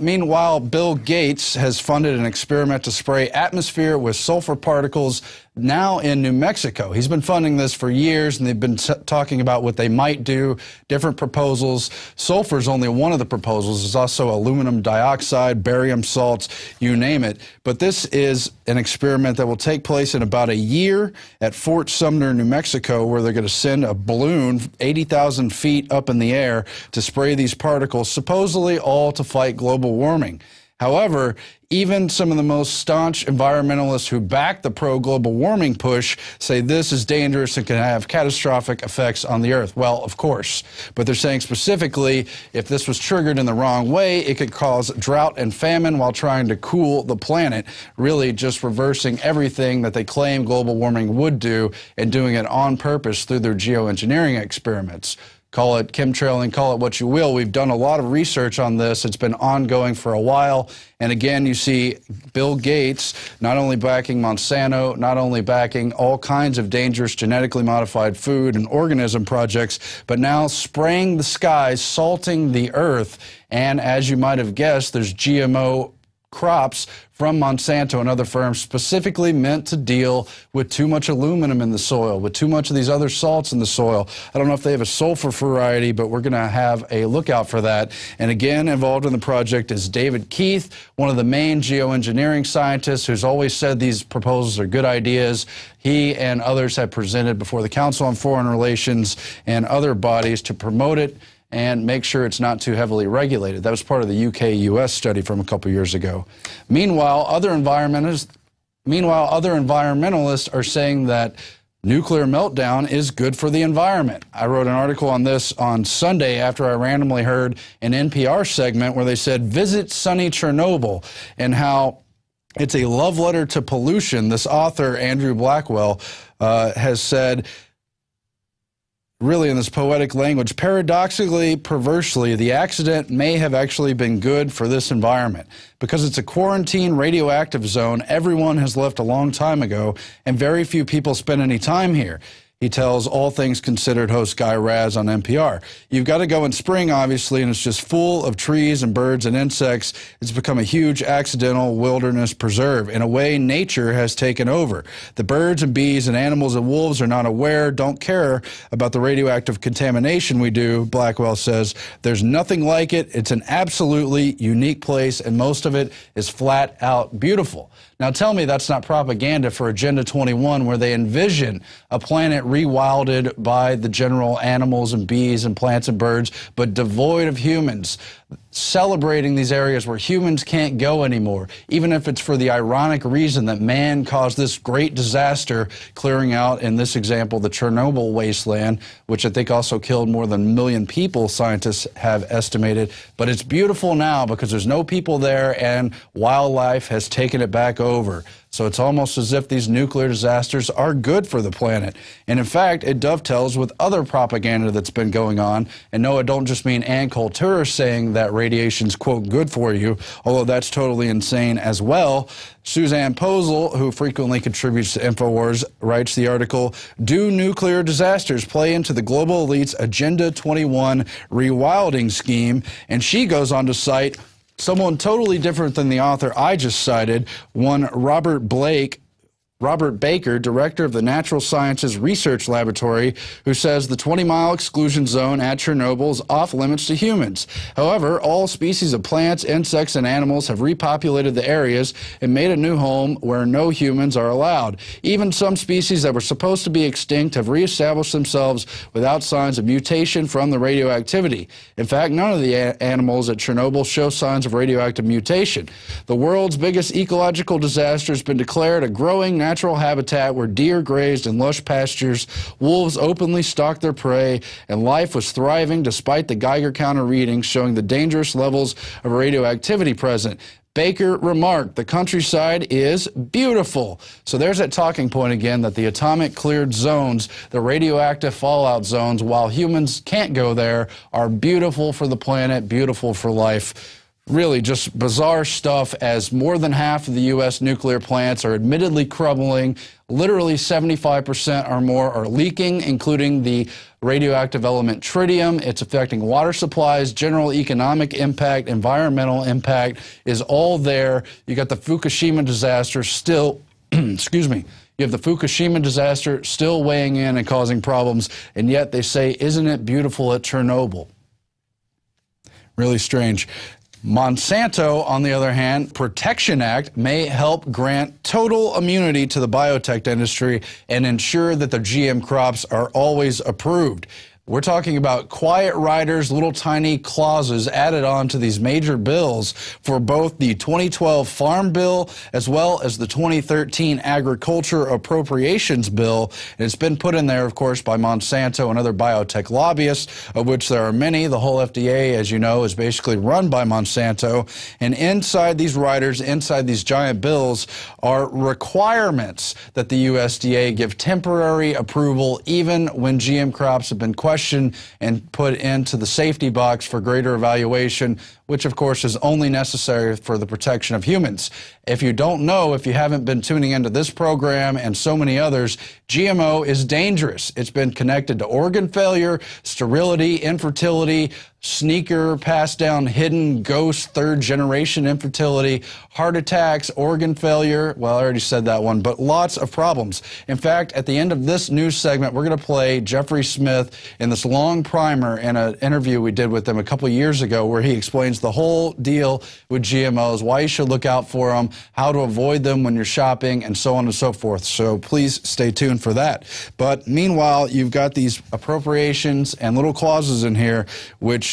Meanwhile, Bill Gates has funded an experiment to spray atmosphere with sulfur particles now in New Mexico. He's been funding this for years, and they've been talking about what they might do, different proposals. Sulfur is only one of the proposals. There's also aluminum dioxide, barium salts, you name it. But this is an experiment that will take place in about a year at Fort Sumner, New Mexico, where they're going to send a balloon 80,000 feet up in the air to spray these particles, supposedly all to fight global warming. However, even some of the most staunch environmentalists who back the pro-global warming push say this is dangerous and can have catastrophic effects on the Earth. Well, of course. But they're saying specifically, if this was triggered in the wrong way, it could cause drought and famine while trying to cool the planet, really just reversing everything that they claim global warming would do and doing it on purpose through their geoengineering experiments. Call it chemtrailing, call it what you will. We've done a lot of research on this. It's been ongoing for a while. And again, you see Bill Gates not only backing Monsanto, not only backing all kinds of dangerous genetically modified food and organism projects, but now spraying the skies, salting the earth. And as you might have guessed, there's GMO crops from Monsanto and other firms specifically meant to deal with too much aluminum in the soil, with too much of these other salts in the soil. I don't know if they have a sulfur variety, but we're going to have a lookout for that. And again, involved in the project is David Keith, one of the main geoengineering scientists who's always said these proposals are good ideas. He and others have presented before the Council on Foreign Relations and other bodies to promote it and make sure it's not too heavily regulated. That was part of the UK-US study from a couple years ago. Meanwhile, other environmentalists are saying that nuclear meltdown is good for the environment. I wrote an article on this on Sunday after I randomly heard an NPR segment where they said, visit sunny Chernobyl, and how it's a love letter to pollution. This author, Andrew Blackwell, has said, really in this poetic language, paradoxically, perversely, the accident may have actually been good for this environment. Because it's a quarantine radioactive zone, everyone has left a long time ago, and very few people spend any time here. He tells All Things Considered host Guy Raz on NPR. You've got to go in spring, obviously, and it's just full of trees and birds and insects. It's become a huge accidental wilderness preserve. In a way, nature has taken over. The birds and bees and animals and wolves are not aware, don't care about the radioactive contamination we do, Blackwell says. There's nothing like it. It's an absolutely unique place, and most of it is flat out beautiful. Now tell me that's not propaganda for Agenda 21, where they envision a planet rewilded by the general animals and bees and plants and birds, but devoid of humans, celebrating these areas where humans can't go anymore, even if it's for the ironic reason that man caused this great disaster, clearing out, in this example, the Chernobyl wasteland, which I think also killed more than 1 million people, scientists have estimated. But it's beautiful now because there's no people there and wildlife has taken it back over. So it's almost as if these nuclear disasters are good for the planet. And in fact, it dovetails with other propaganda that's been going on. And no, I don't just mean Ann Coulter saying that radiation's, quote, good for you, although that's totally insane as well. Suzanne Posel, who frequently contributes to Infowars, writes the article, Do Nuclear Disasters Play into the Global Elite's Agenda 21 Rewilding Scheme? And she goes on to cite someone totally different than the author I just cited, one Robert Baker, director of the Natural Sciences Research Laboratory, who says the 20-mile exclusion zone at Chernobyl is off limits to humans. However, all species of plants, insects, and animals have repopulated the areas and made a new home where no humans are allowed. Even some species that were supposed to be extinct have reestablished themselves without signs of mutation from the radioactivity. In fact, none of the animals at Chernobyl show signs of radioactive mutation. The world's biggest ecological disaster has been declared a growing natural habitat where deer grazed in lush pastures, wolves openly stalked their prey, and life was thriving despite the Geiger counter readings showing the dangerous levels of radioactivity present. Baker remarked, "The countryside is beautiful." So there's that talking point again, that the atomic cleared zones, the radioactive fallout zones, while humans can't go there, are beautiful for the planet, beautiful for life. Really just bizarre stuff, as more than half of the U.S. nuclear plants are admittedly crumbling. Literally 75% or more are leaking, including the radioactive element tritium. It's affecting water supplies, general economic impact, environmental impact is all there. You got the Fukushima disaster still, excuse me, you have the Fukushima disaster still weighing in and causing problems, and yet they say, "Isn't it beautiful at Chernobyl?" Really strange. Monsanto, on the other hand, Protection Act may help grant total immunity to the biotech industry and ensure that the GM crops are always approved. We're talking about quiet riders, little tiny clauses added on to these major bills for both the 2012 Farm Bill as well as the 2013 Agriculture Appropriations Bill. And it's been put in there, of course, by Monsanto and other biotech lobbyists, of which there are many. The whole FDA, as you know, is basically run by Monsanto. And inside these riders, inside these giant bills, are requirements that the USDA give temporary approval even when GM crops have been questioned and put into the safety box for greater evaluation, which of course is only necessary for the protection of humans. If you don't know, if you haven't been tuning into this program and so many others, GMO is dangerous. It's been connected to organ failure, sterility, infertility, sneaker, passed down, hidden, ghost, third-generation infertility, heart attacks, organ failure. Well, I already said that one, but lots of problems. In fact, at the end of this news segment, we're going to play Jeffrey Smith in this long primer in an interview we did with him a couple years ago, where he explains the whole deal with GMOs, why you should look out for them, how to avoid them when you're shopping, and so on and so forth. So please stay tuned for that. But meanwhile, you've got these appropriations and little clauses in here which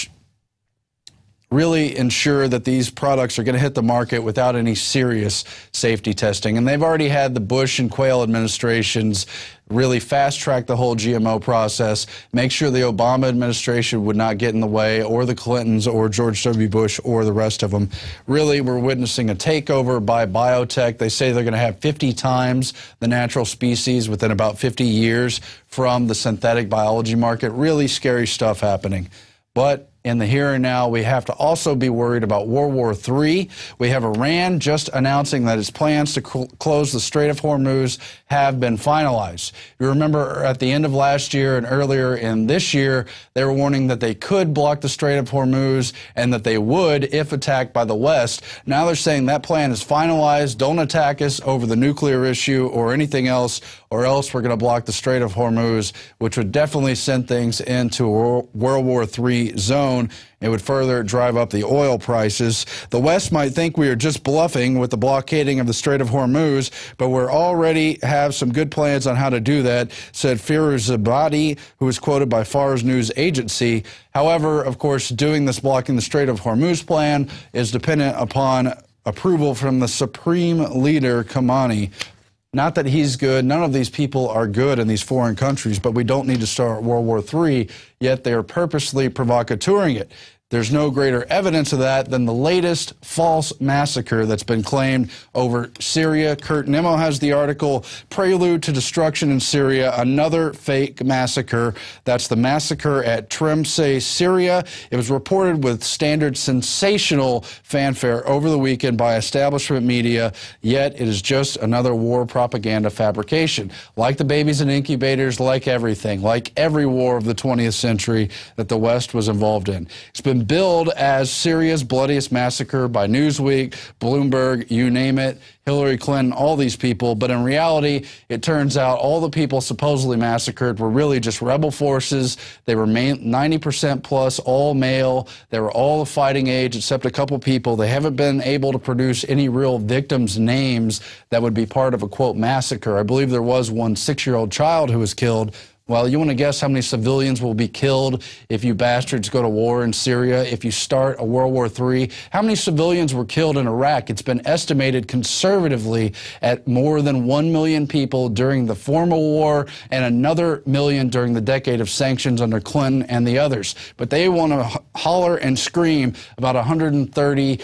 really ensure that these products are going to hit the market without any serious safety testing. And they've already had the Bush and Quayle administrations really fast-track the whole GMO process, make sure the Obama administration would not get in the way, or the Clintons, or George W. Bush, or the rest of them. Really, we're witnessing a takeover by biotech. They say they're going to have 50 times the natural species within about 50 years from the synthetic biology market. Really scary stuff happening. But in the here and now, we have to also be worried about World War III. We have Iran just announcing that its plans to close the Strait of Hormuz have been finalized. You remember at the end of last year and earlier in this year, they were warning that they could block the Strait of Hormuz and that they would if attacked by the West. Now they're saying that plan is finalized. Don't attack us over the nuclear issue or anything else, or else we're going to block the Strait of Hormuz, which would definitely send things into a World War III zone. It would further drive up the oil prices. The West might think we are just bluffing with the blockading of the Strait of Hormuz, but we already have some good plans on how to do that, said Firuzabadi, who was quoted by Fars News Agency. However, of course, doing this blocking the Strait of Hormuz plan is dependent upon approval from the Supreme Leader Khamenei. Not that he's good. None of these people are good in these foreign countries, but we don't need to start World War III, yet they are purposely provocateuring it. There's no greater evidence of that than the latest false massacre that's been claimed over Syria. Kurt Nimmo has the article, Prelude to Destruction in Syria, Another Fake Massacre. That's the massacre at Tremse, Syria. It was reported with standard sensational fanfare over the weekend by establishment media, yet it is just another war propaganda fabrication. Like the babies in incubators, like everything, like every war of the 20th century that the West was involved in. It's been billed as Syria's bloodiest massacre by Newsweek, Bloomberg, you name it, Hillary Clinton, all these people. But in reality, it turns out all the people supposedly massacred were really just rebel forces. They were 90% plus all male. They were all of fighting age except a couple people. They haven't been able to produce any real victims' names that would be part of a, quote, massacre. I believe there was one 6-year-old child who was killed. Well, you want to guess how many civilians will be killed if you bastards go to war in Syria, if you start a World War III? How many civilians were killed in Iraq? It's been estimated conservatively at more than 1 million people during the formal war and another million during the decade of sanctions under Clinton and the others. But they want to holler and scream about 130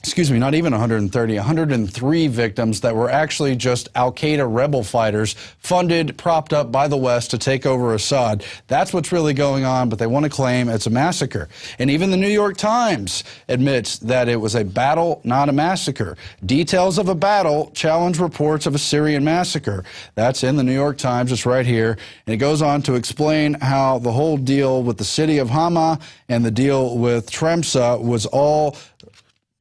excuse me, not even 130, 103 victims that were actually just al-Qaeda rebel fighters funded, propped up by the West to take over Assad. That's what's really going on, but they want to claim it's a massacre. And even the New York Times admits that it was a battle, not a massacre. Details of a battle challenge reports of a Syrian massacre. That's in the New York Times. It's right here. And it goes on to explain how the whole deal with the city of Hama and the deal with Tremsa was all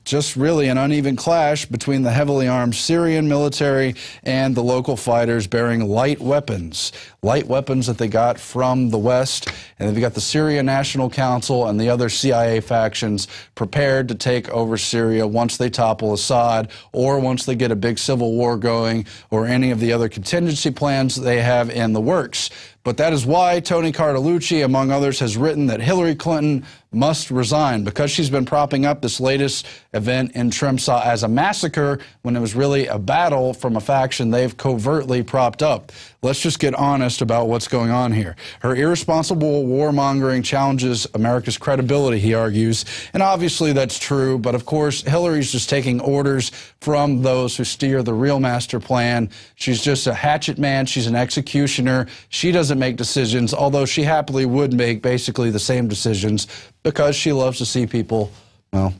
just really an uneven clash between the heavily armed Syrian military and the local fighters bearing light weapons that they got from the West. And they've got the Syrian National Council and the other CIA factions prepared to take over Syria once they topple Assad, or once they get a big civil war going, or any of the other contingency plans they have in the works. But that is why Tony Cartalucci, among others, has written that Hillary Clinton must resign, because she's been propping up this latest event in Tremsa as a massacre when it was really a battle from a faction they've covertly propped up. Let's just get honest about what's going on here. Her irresponsible warmongering challenges America's credibility, he argues, and obviously that's true, but of course Hillary's just taking orders from those who steer the real master plan. She's just a hatchet man. She's an executioner. She doesn't make decisions, although she happily would make basically the same decisions, because she loves to see people, well,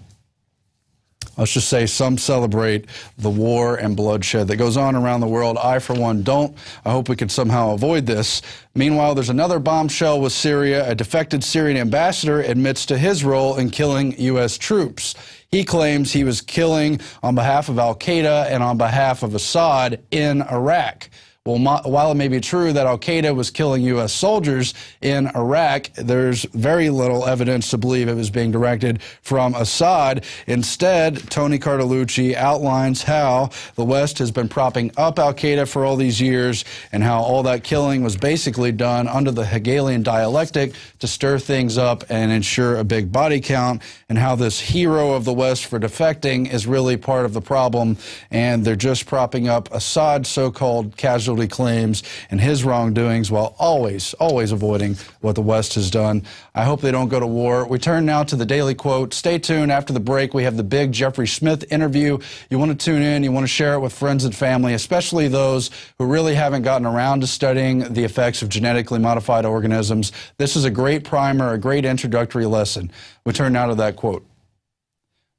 let's just say some celebrate the war and bloodshed that goes on around the world. I, for one, don't. I hope we can somehow avoid this. Meanwhile, there's another bombshell with Syria. A defected Syrian ambassador admits to his role in killing U.S. troops. He claims he was killing on behalf of al-Qaeda and on behalf of Assad in Iraq. Well, while it may be true that al-Qaeda was killing U.S. soldiers in Iraq, there's very little evidence to believe it was being directed from Assad. Instead, Tony Cartalucci outlines how the West has been propping up al-Qaeda for all these years, and how all that killing was basically done under the Hegelian dialectic to stir things up and ensure a big body count, and how this hero of the West for defecting is really part of the problem, and they're just propping up Assad's so-called casualty claims and his wrongdoings, while always avoiding what the West has done. I hope they don't go to war. We turn now to the Daily Quote. Stay tuned. After the break, we have the big Jeffrey Smith interview. You want to tune in. You want to share it with friends and family, especially those who really haven't gotten around to studying the effects of genetically modified organisms. This is a great primer, a great introductory lesson. We turn now to that quote.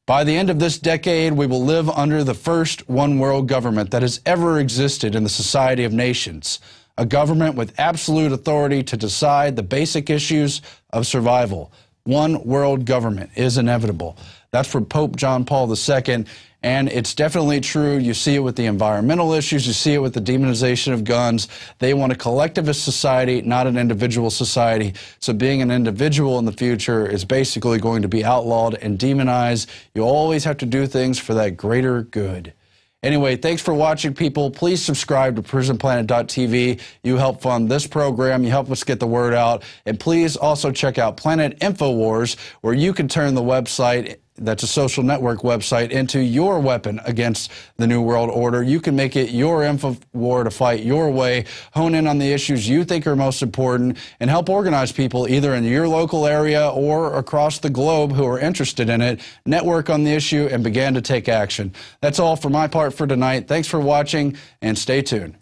By the end of this decade, we will live under the first one-world government that has ever existed in the society of nations, a government with absolute authority to decide the basic issues of survival. One world government is inevitable. That's from Pope John Paul II, and it's definitely true. You see it with the environmental issues. You see it with the demonization of guns. They want a collectivist society, not an individual society. So being an individual in the future is basically going to be outlawed and demonized. You always have to do things for that greater good. Anyway, thanks for watching, people. Please subscribe to PrisonPlanet.tv. You help fund this program. You help us get the word out. And please also check out Planet Infowars, where you can turn the website, that's a social network website, into your weapon against the New World Order. You can make it your info war to fight your way, hone in on the issues you think are most important, and help organize people either in your local area or across the globe who are interested in it, network on the issue, and begin to take action. That's all for my part for tonight. Thanks for watching, and stay tuned.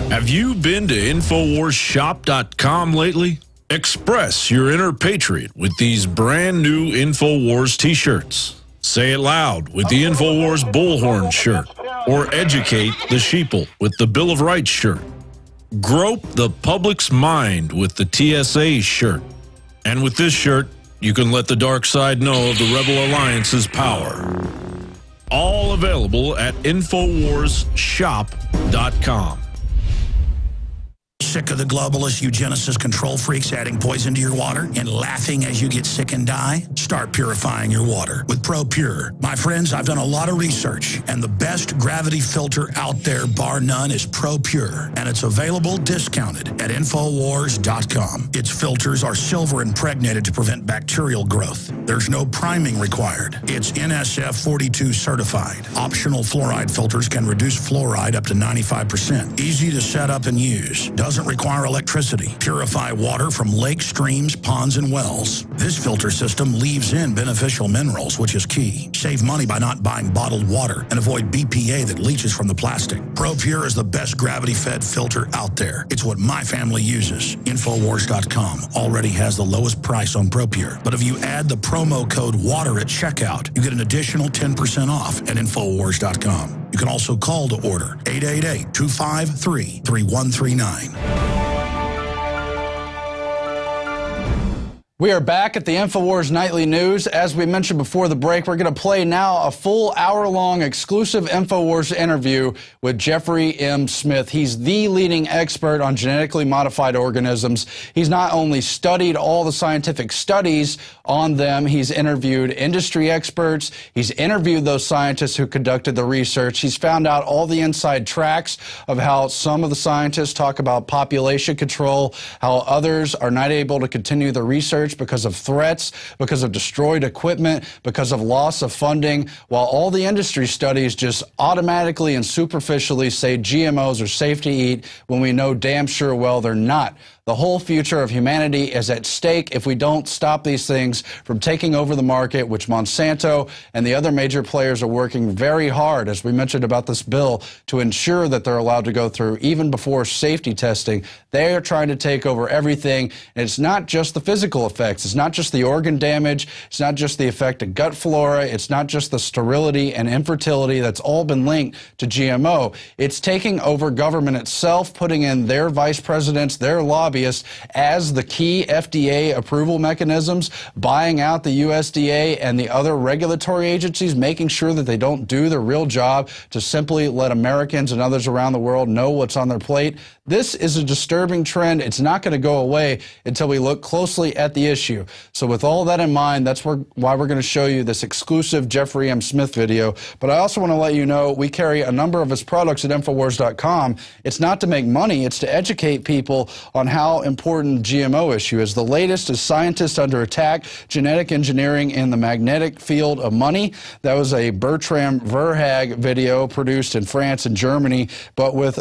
Have you been to InfoWarsShop.com lately? Express your inner patriot with these brand new InfoWars t-shirts. Say it loud with the InfoWars Bullhorn shirt, or educate the sheeple with the Bill of Rights shirt. Grope the public's mind with the TSA shirt. And with this shirt, you can let the dark side know of the Rebel Alliance's power. All available at InfoWarsShop.com. Sick of the globalist eugenicist control freaks adding poison to your water and laughing as you get sick and die? Start purifying your water with ProPure. My friends, I've done a lot of research, and the best gravity filter out there, bar none, is ProPure, and it's available discounted at Infowars.com. Its filters are silver impregnated to prevent bacterial growth. There's no priming required. It's NSF 42 certified. Optional fluoride filters can reduce fluoride up to 95%. Easy to set up and use. Doesn't require electricity. Purify water from lakes, streams, ponds, and wells. This filter system leaves in beneficial minerals, which is key. Save money by not buying bottled water and avoid BPA that leaches from the plastic. ProPure is the best gravity-fed filter out there. It's what my family uses. Infowars.com already has the lowest price on ProPure. But if you add the promo code WATER at checkout, you get an additional 10% off at Infowars.com. You can also call to order 888-253-3139. We are back at the Infowars Nightly News. As we mentioned before the break, we're going to play now a full hour-long exclusive Infowars interview with Jeffrey M. Smith. He's the leading expert on genetically modified organisms. He's not only studied all the scientific studies on them, he's interviewed industry experts. He's interviewed those scientists who conducted the research. He's found out all the inside tracks of how some of the scientists talk about population control, how others are not able to continue the research because of threats, because of destroyed equipment, because of loss of funding, while all the industry studies just automatically and superficially say GMOs are safe to eat when we know damn sure well they're not. The whole future of humanity is at stake if we don't stop these things from taking over the market, which Monsanto and the other major players are working very hard, as we mentioned about this bill, to ensure that they're allowed to go through even before safety testing. They are trying to take over everything, and it's not just the physical effects. It's not just the organ damage. It's not just the effect of gut flora. It's not just the sterility and infertility that's all been linked to GMO. It's taking over government itself, putting in their vice presidents, their lobbyists, as the key FDA approval mechanisms, buying out the USDA and the other regulatory agencies, making sure that they don't do their real job to simply let Americans and others around the world know what's on their plate. This is a disturbing trend. It's not going to go away until we look closely at the issue. So with all that in mind, that's why we're going to show you this exclusive Jeffrey M. Smith video. But I also want to let you know we carry a number of his products at Infowars.com. It's not to make money. It's to educate people on how important GMO issue is. The latest is Scientists Under Attack, Genetic Engineering in the Magnetic Field of Money. That was a Bertram Verhaeghe video produced in France and Germany, but with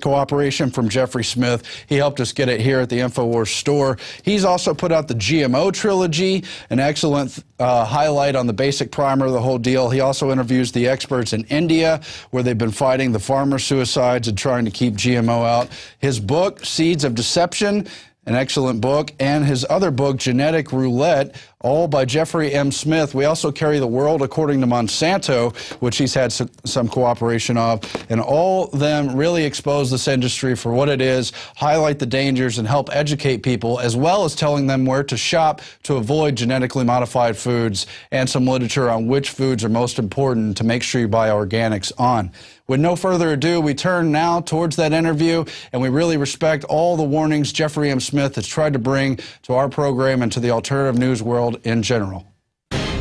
cooperation from Jeffrey Smith. He helped us get it here at the Infowars store. He's also put out the GMO trilogy, an excellent highlight on the basic primer, the whole deal. He also interviews the experts in India, where they've been fighting the farmer suicides and trying to keep GMO out. His book, Seeds of Deception, an excellent book, and his other book, Genetic Roulette, all by Jeffrey M. Smith. We also carry The World According to Monsanto, which he's had some cooperation of, and all of them really expose this industry for what it is, highlight the dangers, and help educate people, as well as telling them where to shop to avoid genetically modified foods, and some literature on which foods are most important to make sure you buy organics on. With no further ado, we turn now towards that interview, and we really respect all the warnings Jeffrey M. Smith has tried to bring to our program and to the alternative news world in general.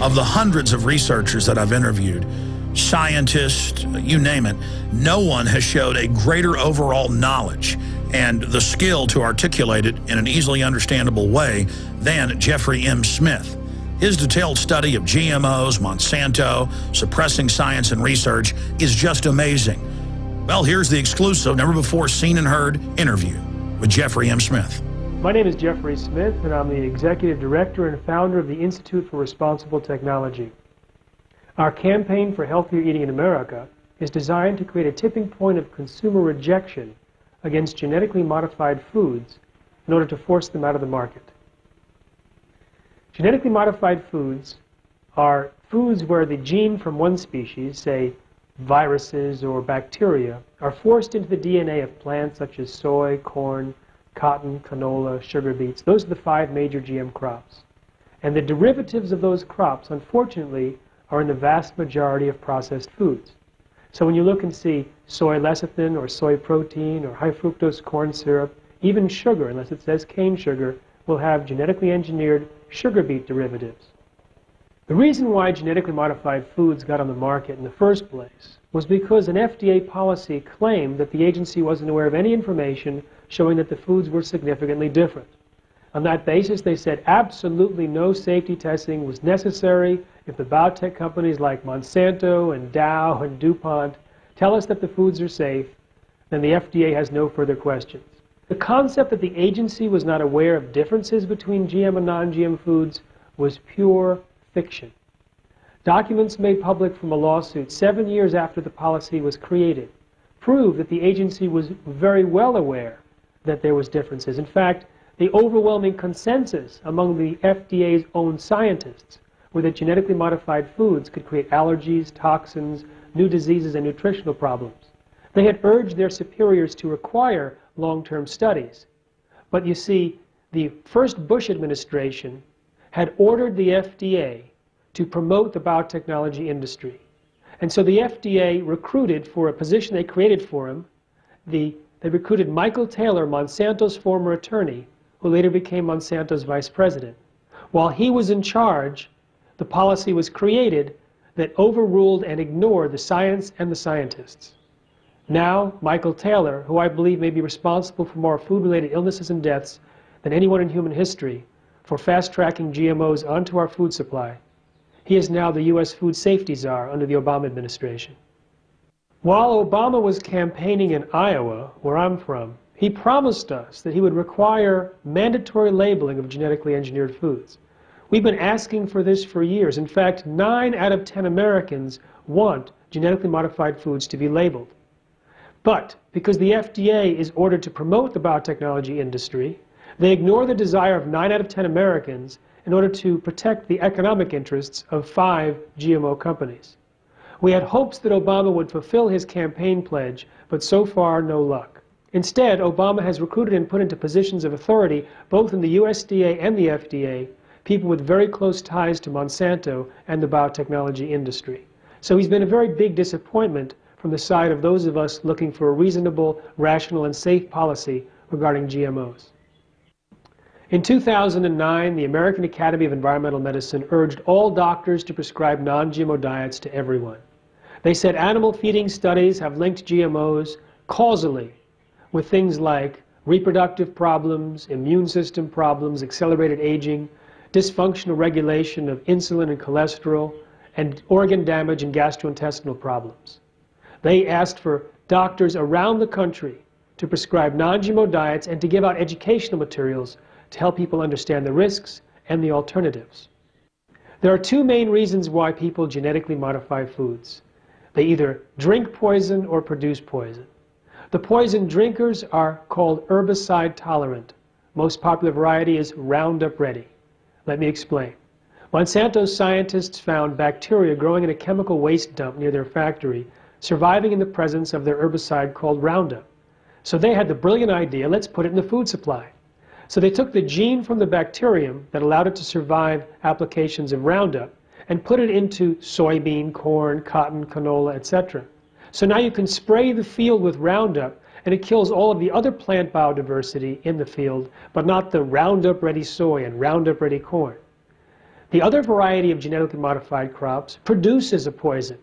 Of the hundreds of researchers that I've interviewed, scientists, you name it, no one has showed a greater overall knowledge and the skill to articulate it in an easily understandable way than Jeffrey M. Smith. His detailed study of GMOs, Monsanto, suppressing science and research is just amazing. Well, here's the exclusive, never before seen and heard interview with Jeffrey M. Smith. My name is Jeffrey Smith, and I'm the Executive Director and founder of the Institute for Responsible Technology. Our campaign for healthier eating in America is designed to create a tipping point of consumer rejection against genetically modified foods in order to force them out of the market. Genetically modified foods are foods where the gene from one species, say viruses or bacteria, are forced into the DNA of plants such as soy, corn, cotton, canola, sugar beets. Those are the 5 major GM crops. And the derivatives of those crops, unfortunately, are in the vast majority of processed foods. So when you look and see soy lecithin or soy protein or high fructose corn syrup, even sugar, unless it says cane sugar, will have genetically engineered sugar beet derivatives. The reason why genetically modified foods got on the market in the first place was because an FDA policy claimed that the agency wasn't aware of any information showing that the foods were significantly different. On that basis, they said absolutely no safety testing was necessary. If the biotech companies like Monsanto and Dow and DuPont tell us that the foods are safe, then the FDA has no further questions. The concept that the agency was not aware of differences between GM and non-GM foods was pure fiction. Documents made public from a lawsuit 7 years after the policy was created prove that the agency was very well aware that there was differences. In fact, the overwhelming consensus among the FDA's own scientists were that genetically modified foods could create allergies, toxins, new diseases, and nutritional problems. They had urged their superiors to require long-term studies. But you see, the first Bush administration had ordered the FDA to promote the biotechnology industry. And so the FDA recruited for a position they created for him, they recruited Michael Taylor, Monsanto's former attorney, who later became Monsanto's vice president. While he was in charge, the policy was created that overruled and ignored the science and the scientists. Now, Michael Taylor, who I believe may be responsible for more food-related illnesses and deaths than anyone in human history for fast-tracking GMOs onto our food supply, he is now the U.S. food safety czar under the Obama administration. While Obama was campaigning in Iowa, where I'm from, he promised us that he would require mandatory labeling of genetically engineered foods. We've been asking for this for years. In fact, 9 out of 10 Americans want genetically modified foods to be labeled. But because the FDA is ordered to promote the biotechnology industry, they ignore the desire of 9 out of 10 Americans in order to protect the economic interests of 5 GMO companies. We had hopes that Obama would fulfill his campaign pledge, but so far, no luck. Instead, Obama has recruited and put into positions of authority, both in the USDA and the FDA, people with very close ties to Monsanto and the biotechnology industry. So he's been a very big disappointment from the side of those of us looking for a reasonable, rational, and safe policy regarding GMOs. In 2009, the American Academy of Environmental Medicine urged all doctors to prescribe non-GMO diets to everyone. They said animal feeding studies have linked GMOs causally with things like reproductive problems, immune system problems, accelerated aging, dysfunctional regulation of insulin and cholesterol, and organ damage and gastrointestinal problems. They asked for doctors around the country to prescribe non-GMO diets and to give out educational materials to help people understand the risks and the alternatives. There are 2 main reasons why people genetically modify foods. They either drink poison or produce poison. The poison drinkers are called herbicide tolerant. Most popular variety is Roundup Ready. Let me explain. Monsanto's scientists found bacteria growing in a chemical waste dump near their factory, surviving in the presence of their herbicide called Roundup. So they had the brilliant idea, let's put it in the food supply. So they took the gene from the bacterium that allowed it to survive applications of Roundup and put it into soybean, corn, cotton, canola, etc. So now you can spray the field with Roundup and it kills all of the other plant biodiversity in the field, but not the Roundup Ready soy and Roundup Ready corn. The other variety of genetically modified crops produces a poison.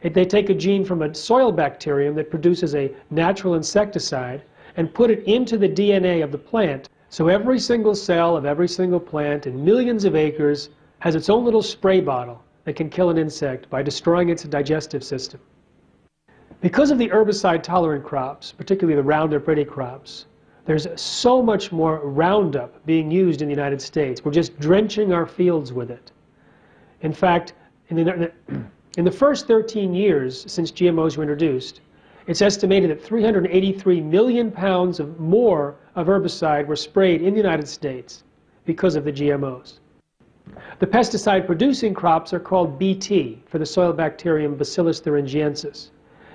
They take a gene from a soil bacterium that produces a natural insecticide and put it into the DNA of the plant. So every single cell of every single plant in millions of acres has its own little spray bottle that can kill an insect by destroying its digestive system. Because of the herbicide-tolerant crops, particularly the Roundup Ready crops, there's so much more Roundup being used in the United States. We're just drenching our fields with it. In fact, in the first 13 years since GMOs were introduced, it's estimated that 383 million pounds more of herbicide were sprayed in the United States because of the GMOs. The pesticide-producing crops are called BT, for the soil bacterium Bacillus thuringiensis.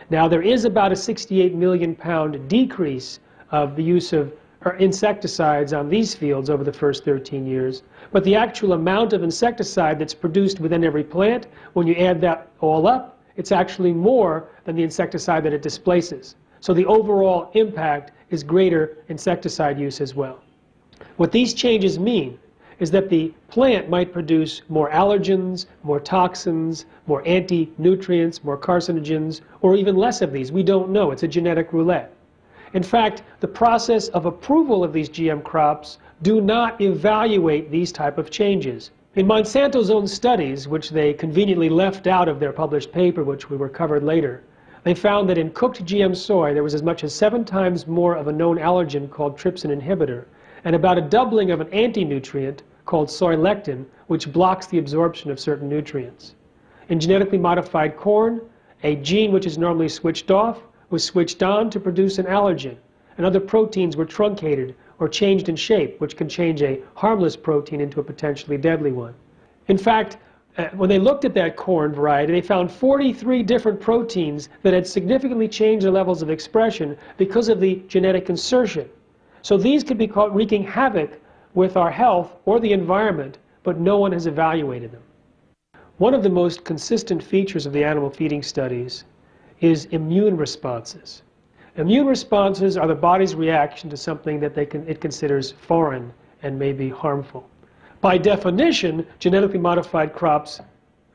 Now, there is about a 68 million pound decrease of the use of insecticides on these fields over the first 13 years, but the actual amount of insecticide that's produced within every plant, when you add that all up, it's actually more than the insecticide that it displaces. So the overall impact is greater insecticide use as well. What these changes mean is that the plant might produce more allergens, more toxins, more anti-nutrients, more carcinogens, or even less of these. We don't know. It's a genetic roulette. In fact, the process of approval of these GM crops do not evaluate these type of changes. In Monsanto's own studies, which they conveniently left out of their published paper, which we were covered later, they found that in cooked GM soy there was as much as 7 times more of a known allergen called trypsin inhibitor, and about a doubling of an anti-nutrient called soy lectin, which blocks the absorption of certain nutrients. In genetically modified corn, a gene which is normally switched off was switched on to produce an allergen, and other proteins were truncated or changed in shape, which can change a harmless protein into a potentially deadly one. In fact, when they looked at that corn variety, they found 43 different proteins that had significantly changed their levels of expression because of the genetic insertion. So these could be caught wreaking havoc with our health or the environment, but no one has evaluated them. One of the most consistent features of the animal feeding studies is immune responses. Immune responses are the body's reaction to something that it considers foreign and may be harmful. By definition, genetically modified crops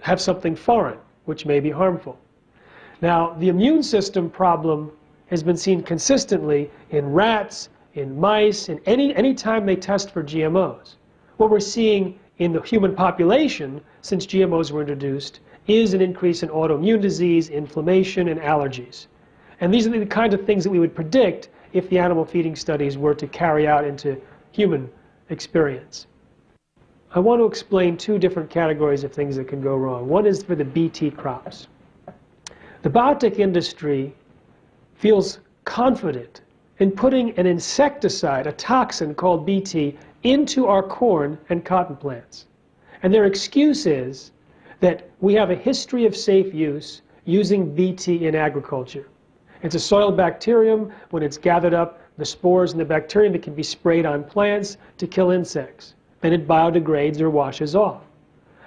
have something foreign, which may be harmful. Now, the immune system problem has been seen consistently in rats, in mice, in any time they test for GMOs. What we're seeing in the human population since GMOs were introduced is an increase in autoimmune disease, inflammation, and allergies. And these are the kind of things that we would predict if the animal feeding studies were to carry out into human experience. I want to explain 2 different categories of things that can go wrong. One is for the BT crops. The biotech industry feels confident in putting an insecticide, a toxin called BT, into our corn and cotton plants. And their excuse is that we have a history of safe use using BT in agriculture. It's a soil bacterium. When it's gathered up, the spores in the bacterium, it can be sprayed on plants to kill insects. Then it biodegrades or washes off.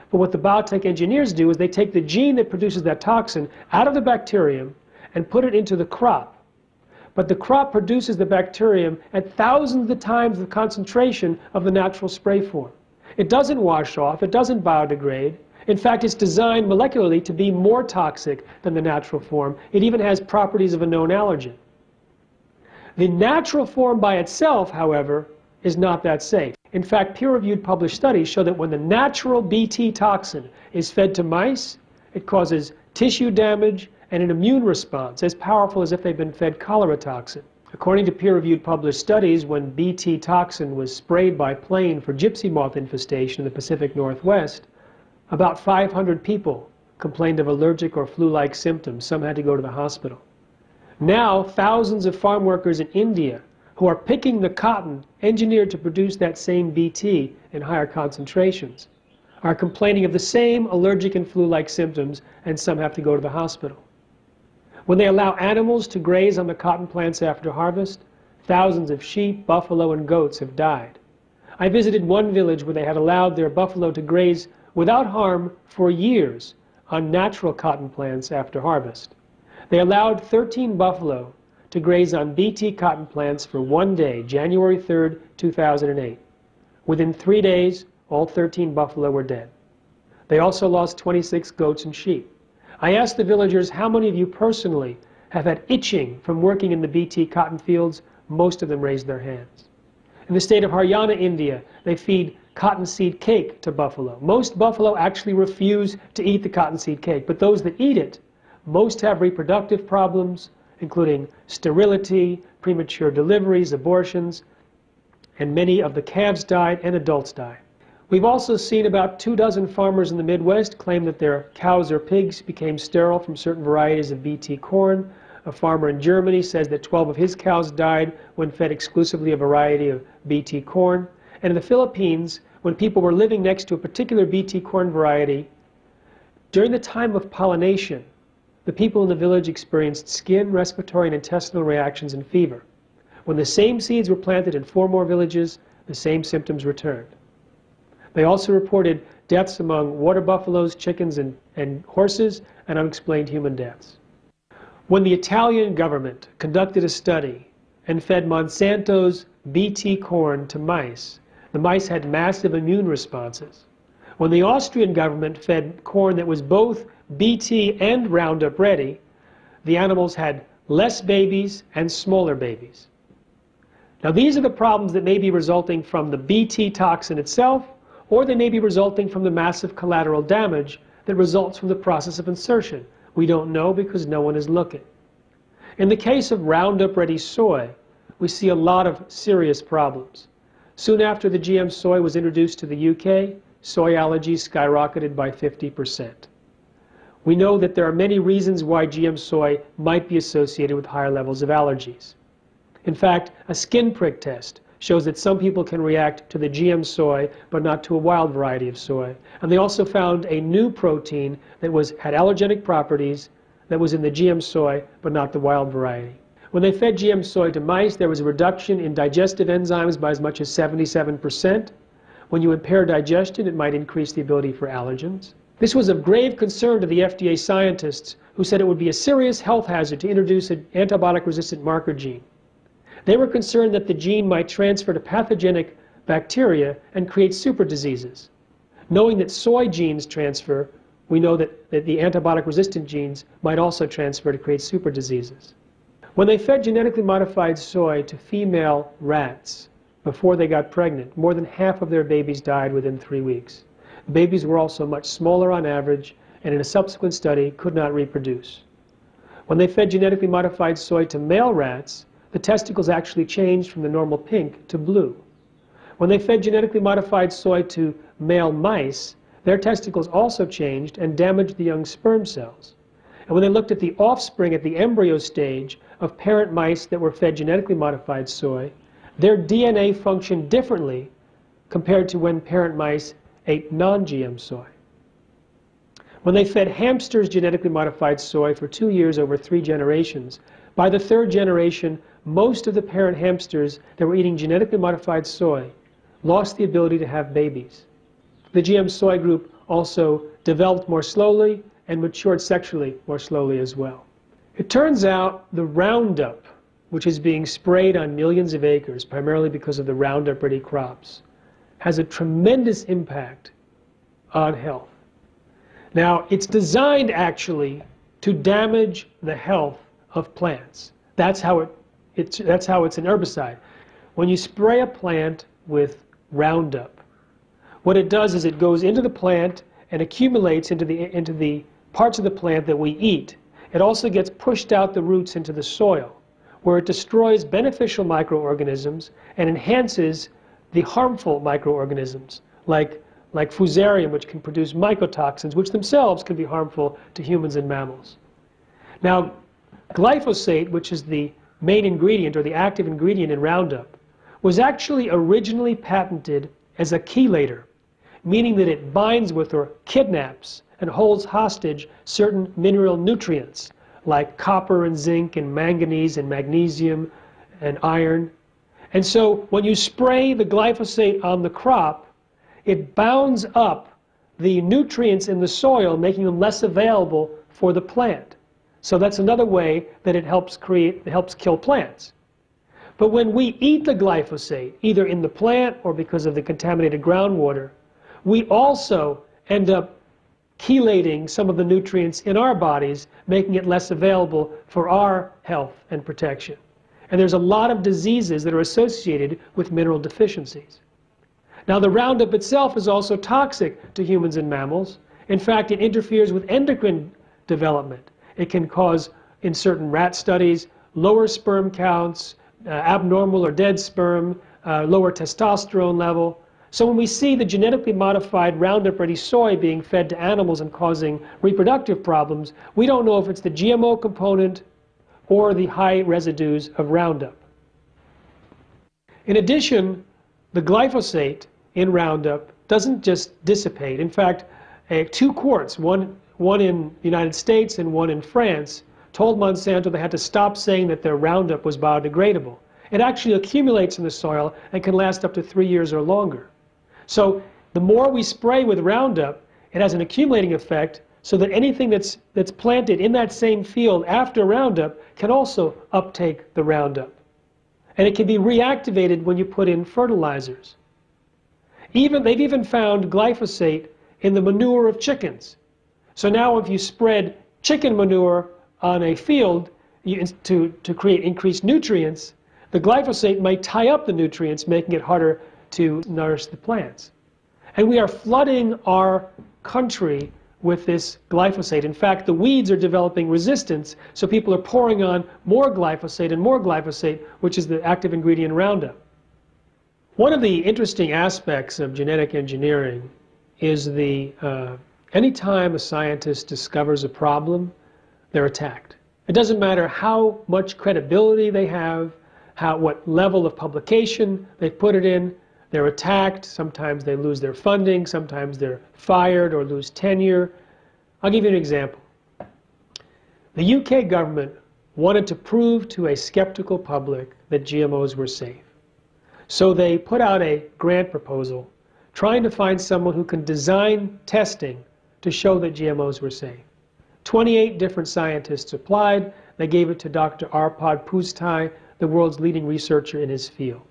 But what the biotech engineers do is they take the gene that produces that toxin out of the bacterium and put it into the crop. But the crop produces the bacterium at thousands of times the concentration of the natural spray form. It doesn't wash off, it doesn't biodegrade. In fact, it's designed molecularly to be more toxic than the natural form. It even has properties of a known allergen. The natural form by itself, however, is not that safe. In fact, peer-reviewed published studies show that when the natural BT toxin is fed to mice, it causes tissue damage and an immune response as powerful as if they'd been fed cholera toxin. According to peer-reviewed published studies, when BT toxin was sprayed by plane for gypsy moth infestation in the Pacific Northwest, about 500 people complained of allergic or flu-like symptoms. Some had to go to the hospital. Now, thousands of farm workers in India who are picking the cotton engineered to produce that same BT in higher concentrations are complaining of the same allergic and flu-like symptoms, and some have to go to the hospital. When they allow animals to graze on the cotton plants after harvest, thousands of sheep, buffalo, and goats have died. I visited one village where they had allowed their buffalo to graze without harm for years on natural cotton plants after harvest. They allowed 13 buffalo to graze on BT cotton plants for 1 day, January 3rd, 2008. Within 3 days, all 13 buffalo were dead. They also lost 26 goats and sheep. I asked the villagers, how many of you personally have had itching from working in the BT cotton fields? Most of them raised their hands. In the state of Haryana, India, they feed cottonseed cake to buffalo. Most buffalo actually refuse to eat the cottonseed cake, but those that eat it, most have reproductive problems, including sterility, premature deliveries, abortions, and many of the calves died and adults died. We've also seen about 24 farmers in the Midwest claim that their cows or pigs became sterile from certain varieties of BT corn. A farmer in Germany says that 12 of his cows died when fed exclusively a variety of BT corn. And in the Philippines, when people were living next to a particular BT corn variety, during the time of pollination, the people in the village experienced skin, respiratory, and intestinal reactions and fever. When the same seeds were planted in 4 more villages, the same symptoms returned. They also reported deaths among water buffaloes, chickens, and and horses and unexplained human deaths. When the Italian government conducted a study and fed Monsanto's Bt corn to mice, the mice had massive immune responses. When the Austrian government fed corn that was both Bt and Roundup ready, the animals had less babies and smaller babies. Now these are the problems that may be resulting from the Bt toxin itself, or they may be resulting from the massive collateral damage that results from the process of insertion. We don't know because no one is looking. In the case of Roundup Ready soy, we see a lot of serious problems. Soon after the GM soy was introduced to the UK, soy allergies skyrocketed by 50%. We know that there are many reasons why GM soy might be associated with higher levels of allergies. In fact, a skin prick test shows that some people can react to the GM soy but not to a wild variety of soy. And they also found a new protein that had allergenic properties that was in the GM soy but not the wild variety. When they fed GM soy to mice, there was a reduction in digestive enzymes by as much as 77%. When you impair digestion, it might increase the ability for allergens. This was of grave concern to the FDA scientists, who said it would be a serious health hazard to introduce an antibiotic-resistant marker gene. They were concerned that the gene might transfer to pathogenic bacteria and create super diseases. Knowing that soy genes transfer, we know that the antibiotic-resistant genes might also transfer to create super diseases. When they fed genetically modified soy to female rats before they got pregnant, more than half of their babies died within 3 weeks. Babies were also much smaller on average, and in a subsequent study could not reproduce. When they fed genetically modified soy to male rats, the testicles actually changed from the normal pink to blue. When they fed genetically modified soy to male mice, their testicles also changed and damaged the young sperm cells. And when they looked at the offspring at the embryo stage of parent mice that were fed genetically modified soy, their DNA functioned differently compared to when parent mice ate non-GM soy. When they fed hamsters genetically modified soy for 2 years over 3 generations, by the 3rd generation, most of the parent hamsters that were eating genetically modified soy lost the ability to have babies. The GM soy group also developed more slowly and matured sexually more slowly as well. It turns out the Roundup, which is being sprayed on millions of acres, primarily because of the Roundup Ready crops, has a tremendous impact on health. Now, it's designed actually to damage the health of plants. That's how it's an herbicide. When you spray a plant with Roundup, what it does is it goes into the plant and accumulates into the parts of the plant that we eat. It also gets pushed out the roots into the soil, where it destroys beneficial microorganisms and enhances the harmful microorganisms, like Fusarium, which can produce mycotoxins, which themselves can be harmful to humans and mammals. Now, glyphosate, which is the main ingredient or the active ingredient in Roundup, was actually originally patented as a chelator, meaning that it binds with or kidnaps and holds hostage certain mineral nutrients like copper and zinc and manganese and magnesium and iron. And so when you spray the glyphosate on the crop, it bounds up the nutrients in the soil, making them less available for the plant. So that's another way that it helps kill plants. But when we eat the glyphosate, either in the plant or because of the contaminated groundwater, we also end up chelating some of the nutrients in our bodies, making it less available for our health and protection. And there's a lot of diseases that are associated with mineral deficiencies. Now, the Roundup itself is also toxic to humans and mammals. In fact, it interferes with endocrine development. It can cause, in certain rat studies, lower sperm counts, abnormal or dead sperm, lower testosterone level. So when we see the genetically modified Roundup Ready soy being fed to animals and causing reproductive problems, we don't know if it's the GMO component or the high residues of Roundup. In addition, the glyphosate in Roundup doesn't just dissipate. In fact, 2 courts, one in the United States and one in France, told Monsanto they had to stop saying that their Roundup was biodegradable. It actually accumulates in the soil and can last up to 3 years or longer. So the more we spray with Roundup, it has an accumulating effect, so that anything that's planted in that same field after Roundup can also uptake the Roundup. And it can be reactivated when you put in fertilizers. They've even found glyphosate in the manure of chickens. So now if you spread chicken manure on a field to create increased nutrients, the glyphosate might tie up the nutrients, making it harder to nourish the plants. And we are flooding our country with this glyphosate. In fact, the weeds are developing resistance, so people are pouring on more glyphosate, which is the active ingredient in Roundup. One of the interesting aspects of genetic engineering is anytime a scientist discovers a problem, they're attacked. It doesn't matter how much credibility they have, what level of publication they put it in, they're attacked. Sometimes they lose their funding, sometimes they're fired or lose tenure. I'll give you an example. The UK government wanted to prove to a skeptical public that GMOs were safe. So they put out a grant proposal trying to find someone who can design testing to show that GMOs were safe. 28 different scientists applied. They gave it to Dr. Arpad Pusztai, the world's leading researcher in his field.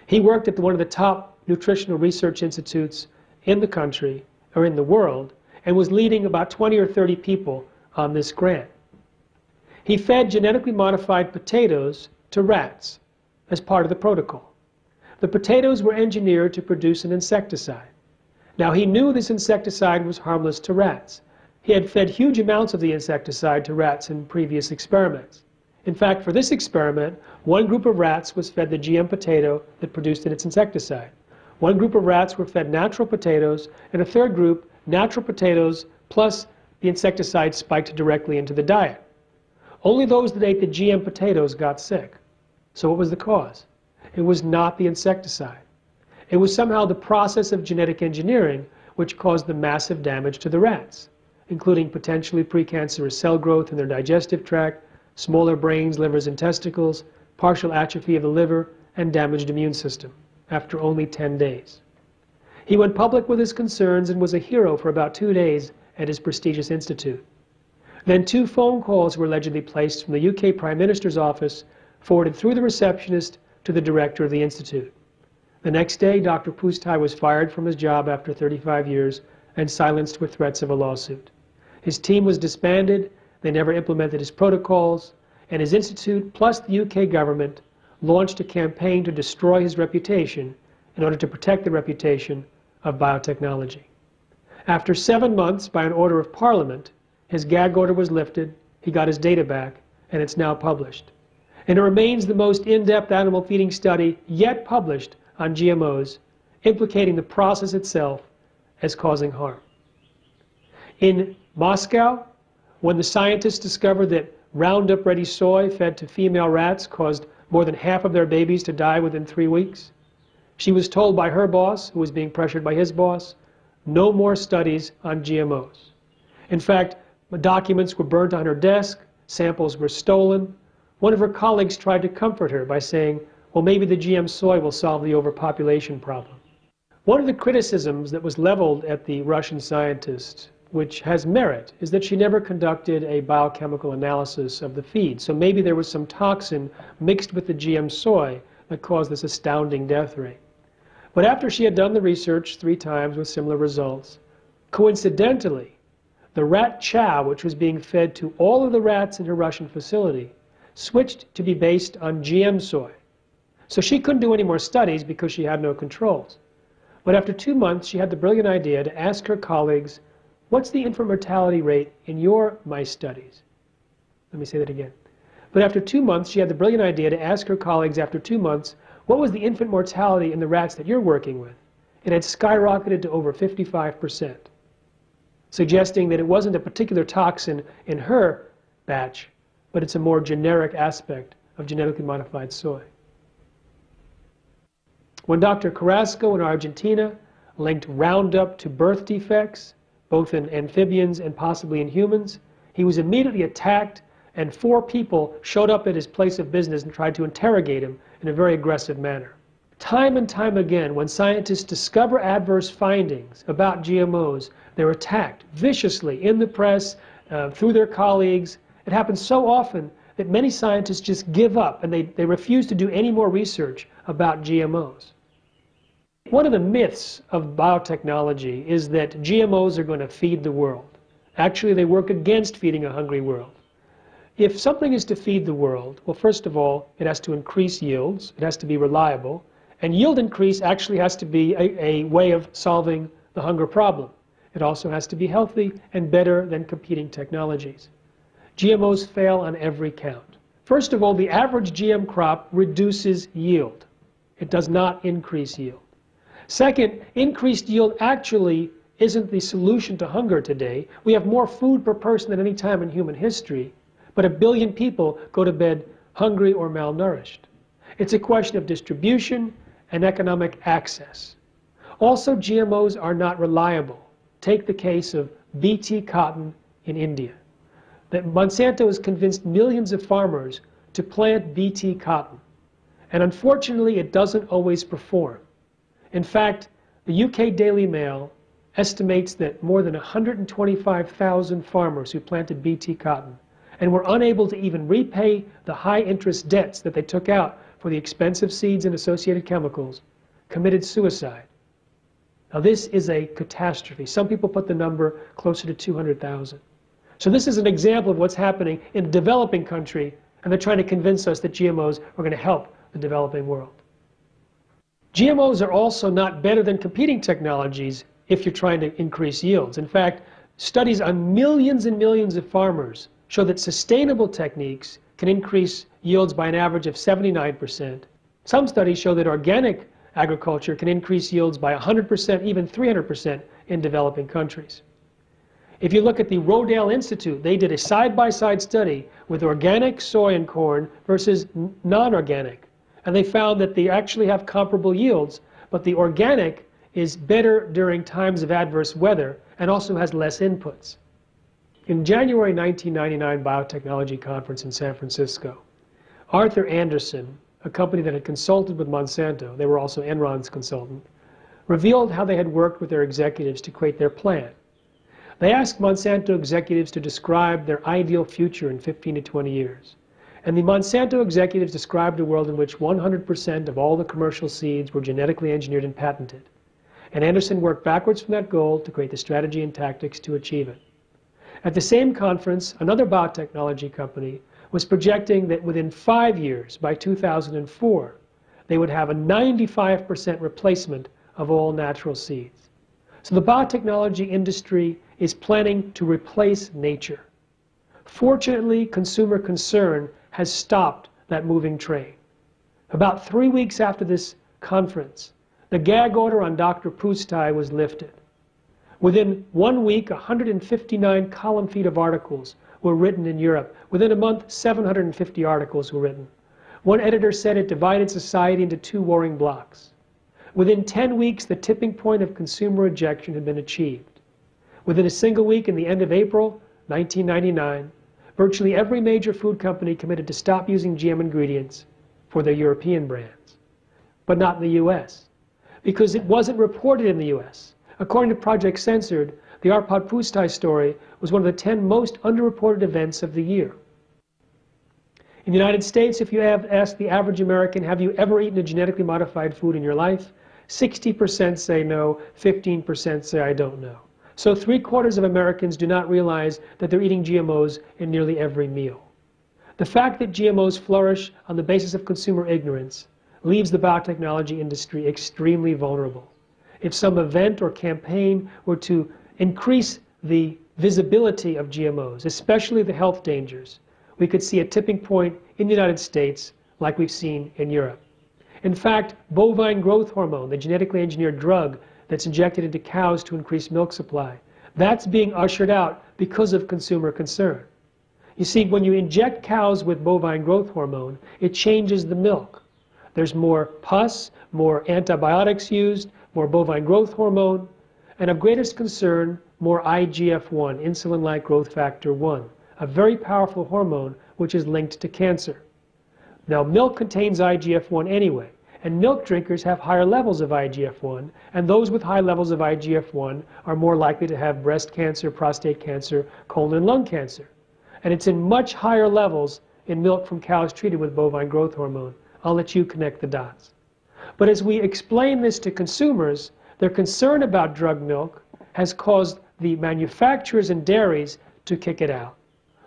He worked at one of the top nutritional research institutes in the country, or in the world, and was leading about 20 or 30 people on this grant. He fed genetically modified potatoes to rats as part of the protocol. The potatoes were engineered to produce an insecticide. Now, he knew this insecticide was harmless to rats. He had fed huge amounts of the insecticide to rats in previous experiments. In fact, for this experiment, one group of rats was fed the GM potato that produced its insecticide. One group of rats were fed natural potatoes, and a third group, natural potatoes plus the insecticide spiked directly into the diet. Only those that ate the GM potatoes got sick. So what was the cause? It was not the insecticide. It was somehow the process of genetic engineering which caused the massive damage to the rats, including potentially precancerous cell growth in their digestive tract, smaller brains, livers, and testicles, partial atrophy of the liver, and damaged immune system after only 10 days. He went public with his concerns and was a hero for about 2 days at his prestigious institute. Then 2 phone calls were allegedly placed from the UK Prime Minister's office, forwarded through the receptionist to the director of the institute. The next day, Dr. Pusztai was fired from his job after 35 years and silenced with threats of a lawsuit. His team was disbanded. They never implemented his protocols, and his institute, plus the UK government, launched a campaign to destroy his reputation in order to protect the reputation of biotechnology. After 7 months, by an order of Parliament, his gag order was lifted, he got his data back, and it's now published. And it remains the most in-depth animal feeding study yet published on GMOs, implicating the process itself as causing harm. In Moscow, when the scientists discovered that Roundup-ready soy fed to female rats caused more than half of their babies to die within 3 weeks, she was told by her boss, who was being pressured by his boss, no more studies on GMOs. In fact, the documents were burnt on her desk, samples were stolen. One of her colleagues tried to comfort her by saying, well, maybe the GM soy will solve the overpopulation problem. One of the criticisms that was leveled at the Russian scientist, which has merit, is that she never conducted a biochemical analysis of the feed. So maybe there was some toxin mixed with the GM soy that caused this astounding death rate. But after she had done the research 3 times with similar results, coincidentally, the rat chow, which was being fed to all of the rats in her Russian facility, switched to be based on GM soy. So she couldn't do any more studies because she had no controls. But after 2 months, she had the brilliant idea to ask her colleagues, what's the infant mortality rate in your mice studies? Let me say that again. But after 2 months, she had the brilliant idea to ask her colleagues after 2 months, what was the infant mortality in the rats that you're working with? It had skyrocketed to over 55%, suggesting that it wasn't a particular toxin in her batch, but it's a more generic aspect of genetically modified soy. When Dr. Carrasco in Argentina linked Roundup to birth defects, both in amphibians and possibly in humans, he was immediately attacked, and 4 people showed up at his place of business and tried to interrogate him in a very aggressive manner. Time and time again, when scientists discover adverse findings about GMOs, they're attacked viciously in the press, through their colleagues. It happens so often that many scientists just give up and they refuse to do any more research about GMOs. One of the myths of biotechnology is that GMOs are going to feed the world. Actually, they work against feeding a hungry world. If something is to feed the world, well, first of all, it has to increase yields, it has to be reliable, and yield increase actually has to be a way of solving the hunger problem. It also has to be healthy and better than competing technologies. GMOs fail on every count. First of all, the average GM crop reduces yield. It does not increase yield. Second, increased yield actually isn't the solution to hunger today. We have more food per person than any time in human history, but 1 billion people go to bed hungry or malnourished. It's a question of distribution and economic access. Also, GMOs are not reliable. Take the case of BT cotton in India. That Monsanto has convinced millions of farmers to plant BT cotton. And unfortunately, it doesn't always perform. In fact, the UK Daily Mail estimates that more than 125,000 farmers who planted BT cotton and were unable to even repay the high-interest debts that they took out for the expensive seeds and associated chemicals committed suicide. Now, this is a catastrophe. Some people put the number closer to 200,000. So this is an example of what's happening in a developing country, and they're trying to convince us that GMOs are going to help the developing world. GMOs are also not better than competing technologies if you're trying to increase yields. In fact, studies on millions and millions of farmers show that sustainable techniques can increase yields by an average of 79%. Some studies show that organic agriculture can increase yields by 100%, even 300% in developing countries. If you look at the Rodale Institute, they did a side-by-side study with organic soy and corn versus non-organic. And they found that they actually have comparable yields, but the organic is better during times of adverse weather and also has less inputs. In January 1999 Biotechnology Conference in San Francisco, Arthur Anderson, a company that had consulted with Monsanto, they were also Enron's consultant, revealed how they had worked with their executives to create their plan. They asked Monsanto executives to describe their ideal future in 15 to 20 years. And the Monsanto executives described a world in which 100% of all the commercial seeds were genetically engineered and patented. And Anderson worked backwards from that goal to create the strategy and tactics to achieve it. At the same conference, another biotechnology company was projecting that within 5 years, by 2004, they would have a 95% replacement of all natural seeds. So the biotechnology industry is planning to replace nature. Fortunately, consumer concern has stopped that moving train. About 3 weeks after this conference, the gag order on Dr. Pustai was lifted. Within 1 week, 159 column feet of articles were written in Europe. Within a month, 750 articles were written. One editor said it divided society into 2 warring blocks. Within 10 weeks, the tipping point of consumer rejection had been achieved. Within a single week, in the end of April 1999, virtually every major food company committed to stop using GM ingredients for their European brands, but not in the US, because it wasn't reported in the US. According to Project Censored, the Arpad Pustai story was one of the 10 most underreported events of the year. In the United States, if you have asked the average American, have you ever eaten a genetically modified food in your life? 60% say no, 15% say I don't know. So 3/4 of Americans do not realize that they're eating GMOs in nearly every meal. The fact that GMOs flourish on the basis of consumer ignorance leaves the biotechnology industry extremely vulnerable. If some event or campaign were to increase the visibility of GMOs, especially the health dangers, we could see a tipping point in the United States like we've seen in Europe. In fact, bovine growth hormone, the genetically engineered drug that's injected into cows to increase milk supply, that's being ushered out because of consumer concern. You see, when you inject cows with bovine growth hormone, it changes the milk. There's more pus, more antibiotics used, more bovine growth hormone, and of greatest concern, more IGF-1, insulin-like growth factor 1, a very powerful hormone which is linked to cancer. Now, milk contains IGF-1 anyway, and milk drinkers have higher levels of IGF-1, and those with high levels of IGF-1 are more likely to have breast cancer, prostate cancer, colon and lung cancer. And it's in much higher levels in milk from cows treated with bovine growth hormone. I'll let you connect the dots. But as we explain this to consumers, their concern about drug milk has caused the manufacturers and dairies to kick it out.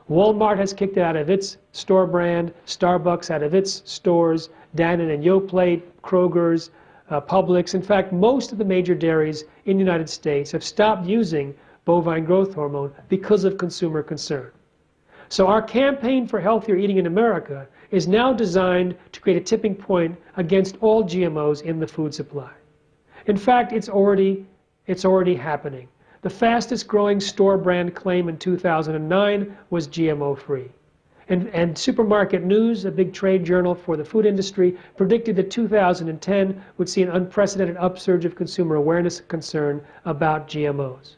Walmart has kicked it out of its store brand, Starbucks out of its stores, Dannon and Yoplait, Kroger's, Publix. In fact, most of the major dairies in the United States have stopped using bovine growth hormone because of consumer concern. So our campaign for healthier eating in America is now designed to create a tipping point against all GMOs in the food supply. In fact, it's already happening. The fastest growing store brand claim in 2009 was GMO-free. And Supermarket News, a big trade journal for the food industry, predicted that 2010 would see an unprecedented upsurge of consumer awareness and concern about GMOs.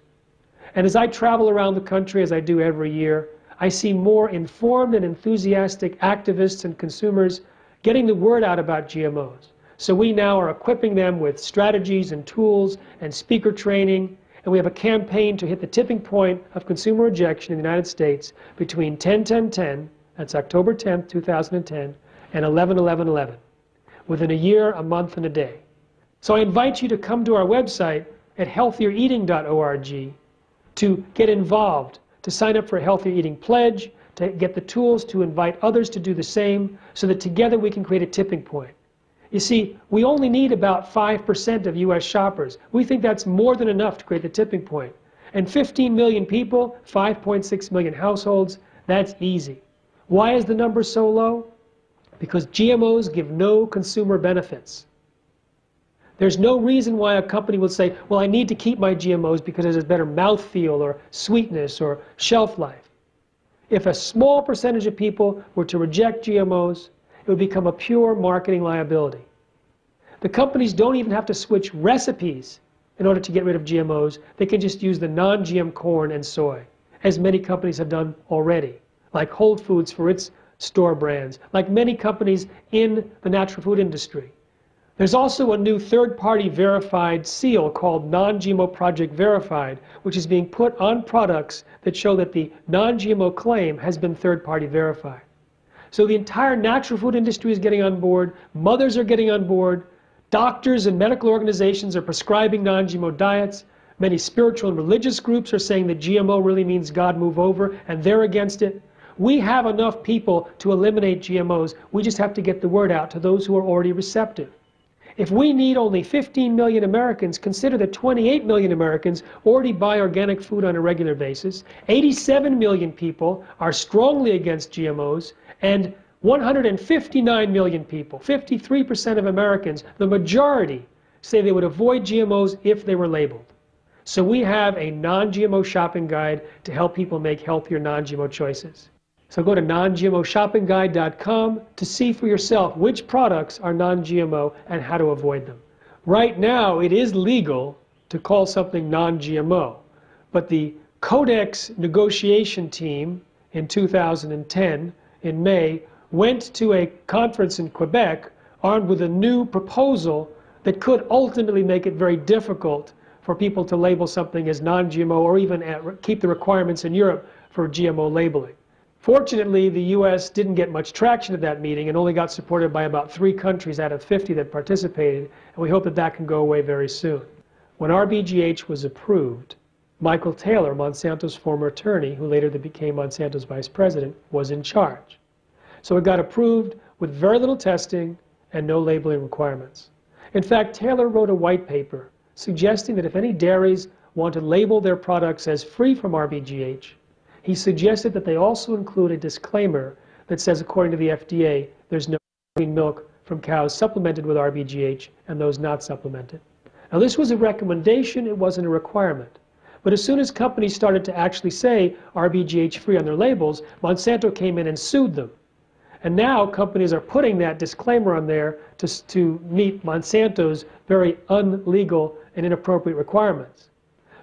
And as I travel around the country, as I do every year, I see more informed and enthusiastic activists and consumers getting the word out about GMOs. So we now are equipping them with strategies and tools and speaker training, and we have a campaign to hit the tipping point of consumer rejection in the United States between 10-10-10, that's October 10th, 2010, and 11-11-11, within a year, a month, and a day. So I invite you to come to our website at healthiereating.org to get involved, to sign up for a Healthier Eating Pledge, to get the tools to invite others to do the same, so that together we can create a tipping point. You see, we only need about 5% of U.S. shoppers. We think that's more than enough to create the tipping point. And 15 million people, 5.6 million households, that's easy. Why is the number so low? Because GMOs give no consumer benefits. There's no reason why a company would say, well, I need to keep my GMOs because there's a better mouthfeel or sweetness or shelf life. If a small percentage of people were to reject GMOs, it would become a pure marketing liability. The companies don't even have to switch recipes in order to get rid of GMOs. They can just use the non-GM corn and soy, as many companies have done already, like Whole Foods for its store brands, like many companies in the natural food industry. There's also a new third-party verified seal called Non-GMO Project Verified, which is being put on products that show that the non-GMO claim has been third-party verified. So the entire natural food industry is getting on board, mothers are getting on board, doctors and medical organizations are prescribing non-GMO diets, many spiritual and religious groups are saying that GMO really means God move over, and they're against it. We have enough people to eliminate GMOs, we just have to get the word out to those who are already receptive. If we need only 15 million Americans, consider that 28 million Americans already buy organic food on a regular basis, 87 million people are strongly against GMOs, and 159 million people, 53% of Americans, the majority, say they would avoid GMOs if they were labeled. So we have a non-GMO shopping guide to help people make healthier non-GMO choices. So go to non-GMOshoppingguide.com to see for yourself which products are non-GMO and how to avoid them. Right now, it is legal to call something non-GMO, but the Codex negotiation team in 2010, in May, went to a conference in Quebec armed with a new proposal that could ultimately make it very difficult for people to label something as non-GMO or even keep the requirements in Europe for GMO labeling. Fortunately, the U.S. didn't get much traction at that meeting and only got supported by about 3 countries out of 50 that participated, and we hope that that can go away very soon. When RBGH was approved, Michael Taylor, Monsanto's former attorney, who later became Monsanto's vice president, was in charge. So it got approved with very little testing and no labeling requirements. In fact, Taylor wrote a white paper suggesting that if any dairies want to label their products as free from RBGH, he suggested that they also include a disclaimer that says, according to the FDA, there's no milk from cows supplemented with RBGH and those not supplemented. Now, this was a recommendation, it wasn't a requirement. But as soon as companies started to actually say RBGH free on their labels, Monsanto came in and sued them. And now companies are putting that disclaimer on there to meet Monsanto's very unlegal and inappropriate requirements.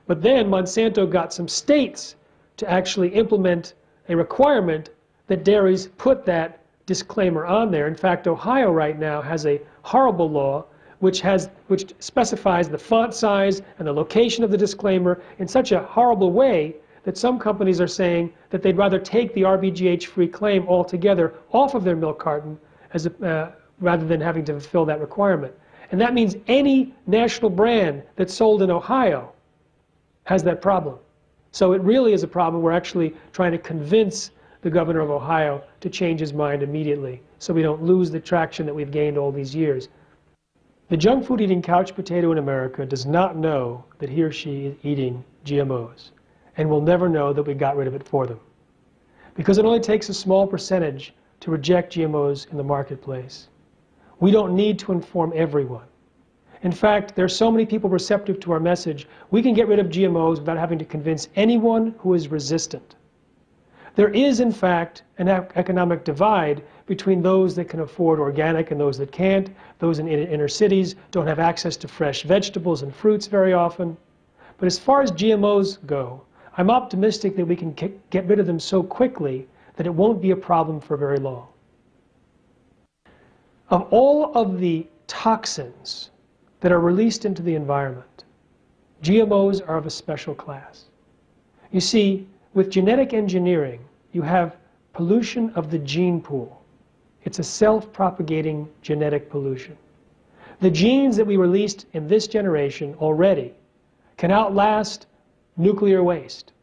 But then Monsanto got some states to actually implement a requirement that dairies put that disclaimer on there. In fact, Ohio right now has a horrible law which specifies the font size and the location of the disclaimer in such a horrible way that some companies are saying that they'd rather take the RBGH-free claim altogether off of their milk carton rather than having to fulfill that requirement. And that means any national brand that's sold in Ohio has that problem. So it really is a problem. We're actually trying to convince the governor of Ohio to change his mind immediately so we don't lose the traction that we've gained all these years. The junk food eating couch potato in America does not know that he or she is eating GMOs and will never know that we got rid of it for them. Because it only takes a small percentage to reject GMOs in the marketplace. We don't need to inform everyone. In fact, there are so many people receptive to our message, we can get rid of GMOs without having to convince anyone who is resistant. There is, in fact, an economic divide between those that can afford organic and those that can't. Those in inner cities don't have access to fresh vegetables and fruits very often. But as far as GMOs go, I'm optimistic that we can get rid of them so quickly that it won't be a problem for very long. Of all of the toxins that are released into the environment, GMOs are of a special class. You see, with genetic engineering, you have pollution of the gene pool. It's a self-propagating genetic pollution. The genes that we released in this generation already can outlast nuclear waste.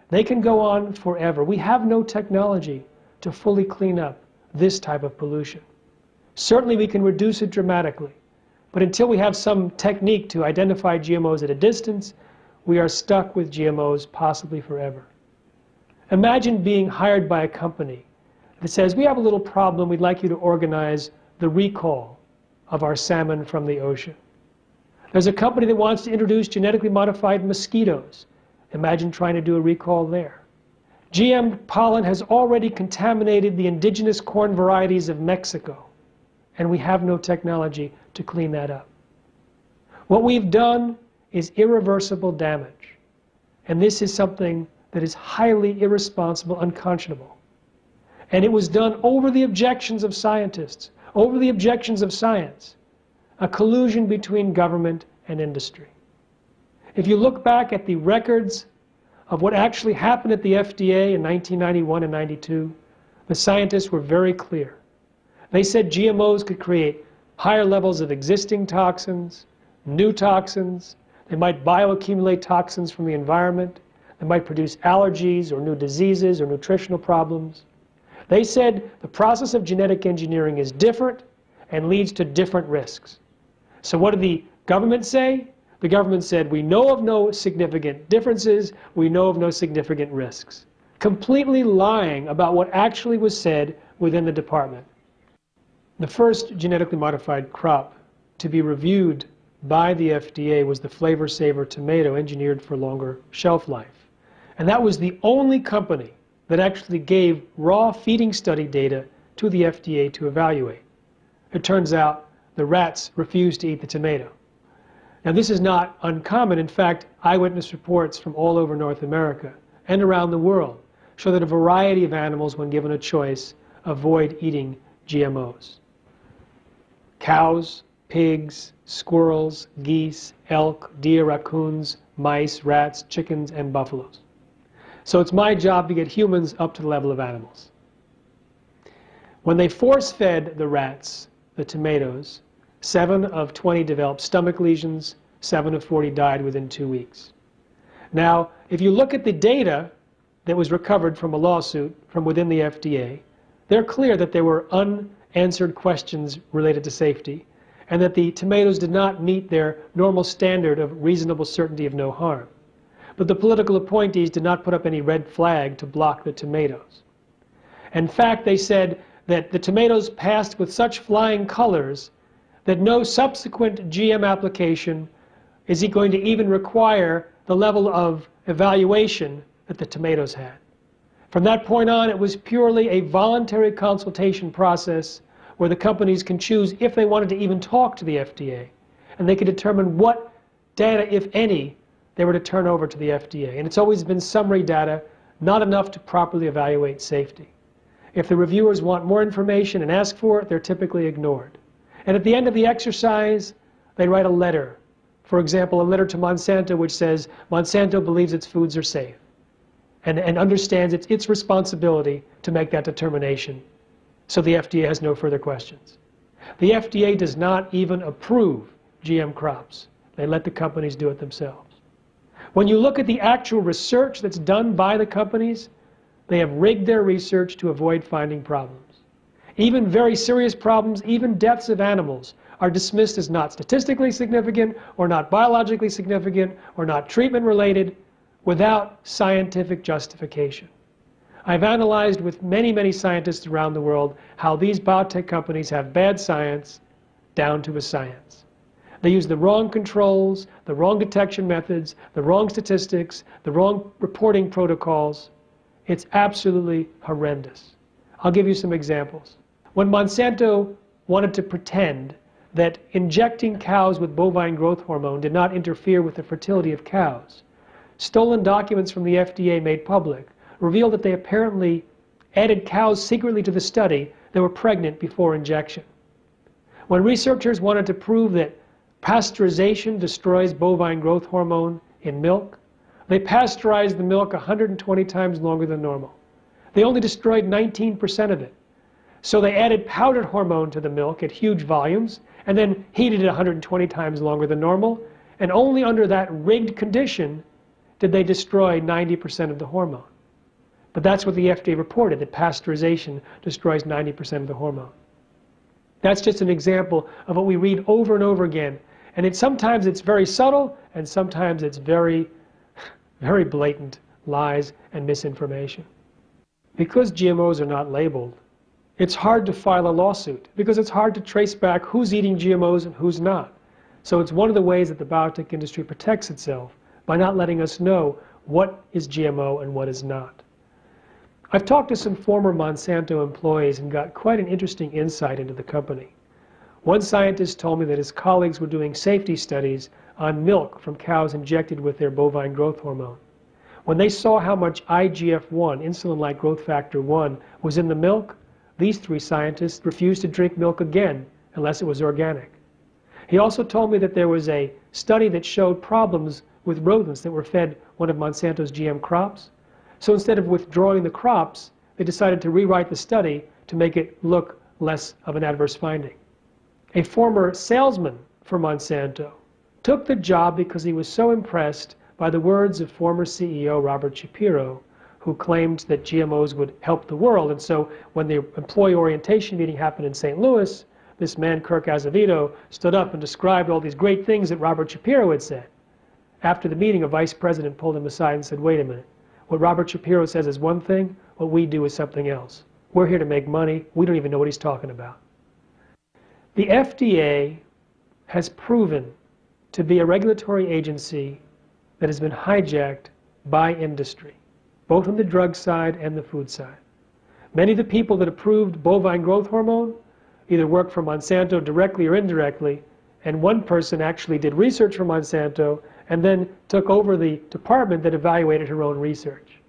They can go on forever. We have no technology to fully clean up this type of pollution. Certainly we can reduce it dramatically, but until we have some technique to identify GMOs at a distance, we are stuck with GMOs possibly forever. Imagine being hired by a company that says, we have a little problem, we'd like you to organize the recall of our salmon from the ocean. There's a company that wants to introduce genetically modified mosquitoes. Imagine trying to do a recall there. GM pollen has already contaminated the indigenous corn varieties of Mexico, and we have no technology to clean that up. What we've done is irreversible damage, and this is something that is highly irresponsible, unconscionable. And it was done over the objections of scientists, over the objections of science, a collusion between government and industry. If you look back at the records of what actually happened at the FDA in 1991 and 92, the scientists were very clear. They said GMOs could create higher levels of existing toxins, new toxins. They might bioaccumulate toxins from the environment. They might produce allergies or new diseases or nutritional problems. They said the process of genetic engineering is different and leads to different risks. So what did the government say? The government said, we know of no significant differences, we know of no significant risks. Completely lying about what actually was said within the department. The first genetically modified crop to be reviewed by the FDA was the Flavor Saver tomato, engineered for longer shelf life. And that was the only company that actually gave raw feeding study data to the FDA to evaluate. It turns out the rats refused to eat the tomato. Now this is not uncommon. In fact, eyewitness reports from all over North America and around the world show that a variety of animals, when given a choice, avoid eating GMOs. Cows, pigs, squirrels, geese, elk, deer, raccoons, mice, rats, chickens, and buffaloes. So it's my job to get humans up to the level of animals. When they force-fed the rats the tomatoes, 7 of 20 developed stomach lesions, 7 of 40 died within 2 weeks. Now, if you look at the data that was recovered from a lawsuit from within the FDA, they're clear that there were unanswered questions related to safety, and that the tomatoes did not meet their normal standard of reasonable certainty of no harm. But the political appointees did not put up any red flag to block the tomatoes. In fact, they said that the tomatoes passed with such flying colors that no subsequent GM application is going to even require the level of evaluation that the tomatoes had. From that point on, it was purely a voluntary consultation process where the companies can choose if they wanted to even talk to the FDA, and they could determine what data, if any, they were to turn over to the FDA. And it's always been summary data, not enough to properly evaluate safety. If the reviewers want more information and ask for it, they're typically ignored. And at the end of the exercise, they write a letter. For example, a letter to Monsanto which says Monsanto believes its foods are safe and understands its responsibility to make that determination. So the FDA has no further questions. The FDA does not even approve GM crops. They let the companies do it themselves. When you look at the actual research that's done by the companies, they have rigged their research to avoid finding problems. Even very serious problems, even deaths of animals, are dismissed as not statistically significant or not biologically significant or not treatment related without scientific justification. I've analyzed with many, many scientists around the world how these biotech companies have bad science down to a science. They use the wrong controls, the wrong detection methods, the wrong statistics, the wrong reporting protocols. It's absolutely horrendous. I'll give you some examples. When Monsanto wanted to pretend that injecting cows with bovine growth hormone did not interfere with the fertility of cows, stolen documents from the FDA made public revealed that they apparently added cows secretly to the study that were pregnant before injection. When researchers wanted to prove that pasteurization destroys bovine growth hormone in milk, they pasteurized the milk 120 times longer than normal. They only destroyed 19% of it. So they added powdered hormone to the milk at huge volumes and then heated it 120 times longer than normal, and only under that rigged condition did they destroy 90% of the hormone. But that's what the FDA reported, that pasteurization destroys 90% of the hormone. That's just an example of what we read over and over again. And sometimes it's very subtle, and sometimes it's very, very blatant lies and misinformation. Because GMOs are not labeled, it's hard to file a lawsuit, because it's hard to trace back who's eating GMOs and who's not. So it's one of the ways that the biotech industry protects itself, by not letting us know what is GMO and what is not. I've talked to some former Monsanto employees and got quite an interesting insight into the company. One scientist told me that his colleagues were doing safety studies on milk from cows injected with their bovine growth hormone. When they saw how much IGF-1, insulin-like growth factor 1, was in the milk, these 3 scientists refused to drink milk again unless it was organic. He also told me that there was a study that showed problems with rodents that were fed one of Monsanto's GM crops. So instead of withdrawing the crops, they decided to rewrite the study to make it look less of an adverse finding. A former salesman for Monsanto took the job because he was so impressed by the words of former CEO Robert Shapiro, who claimed that GMOs would help the world. And so when the employee orientation meeting happened in St. Louis, this man, Kirk Azevedo, stood up and described all these great things that Robert Shapiro had said. After the meeting, a vice president pulled him aside and said, "Wait a minute. What Robert Shapiro says is one thing, what we do is something else. We're here to make money. We don't even know what he's talking about." The FDA has proven to be a regulatory agency that has been hijacked by industry, both on the drug side and the food side. Many of the people that approved bovine growth hormone either worked for Monsanto directly or indirectly, and one person actually did research for Monsanto and then took over the department that evaluated her own research.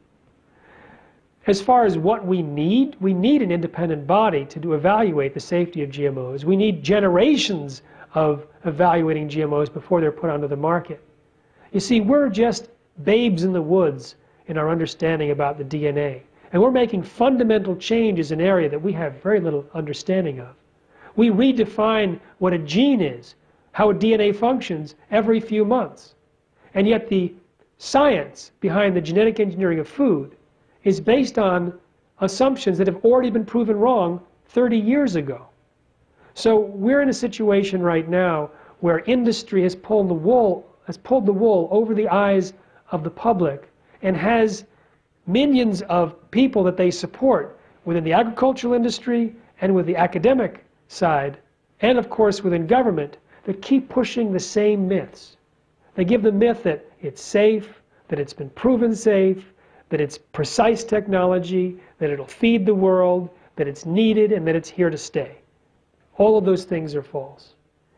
As far as what we need an independent body to evaluate the safety of GMOs. We need generations of evaluating GMOs before they're put onto the market. You see, we're just babes in the woods in our understanding about the DNA. And we're making fundamental changes in an area that we have very little understanding of. We redefine what a gene is, how a DNA functions every few months. And yet the science behind the genetic engineering of food is based on assumptions that have already been proven wrong 30 years ago. So we're in a situation right now where industry has pulled the wool over the eyes of the public and has millions of people that they support within the agricultural industry and with the academic side, and of course within government, that keep pushing the same myths. They give the myth that it's safe, that it's been proven safe, that it's precise technology, that it'll feed the world, that it's needed, and that it's here to stay. All of those things are false.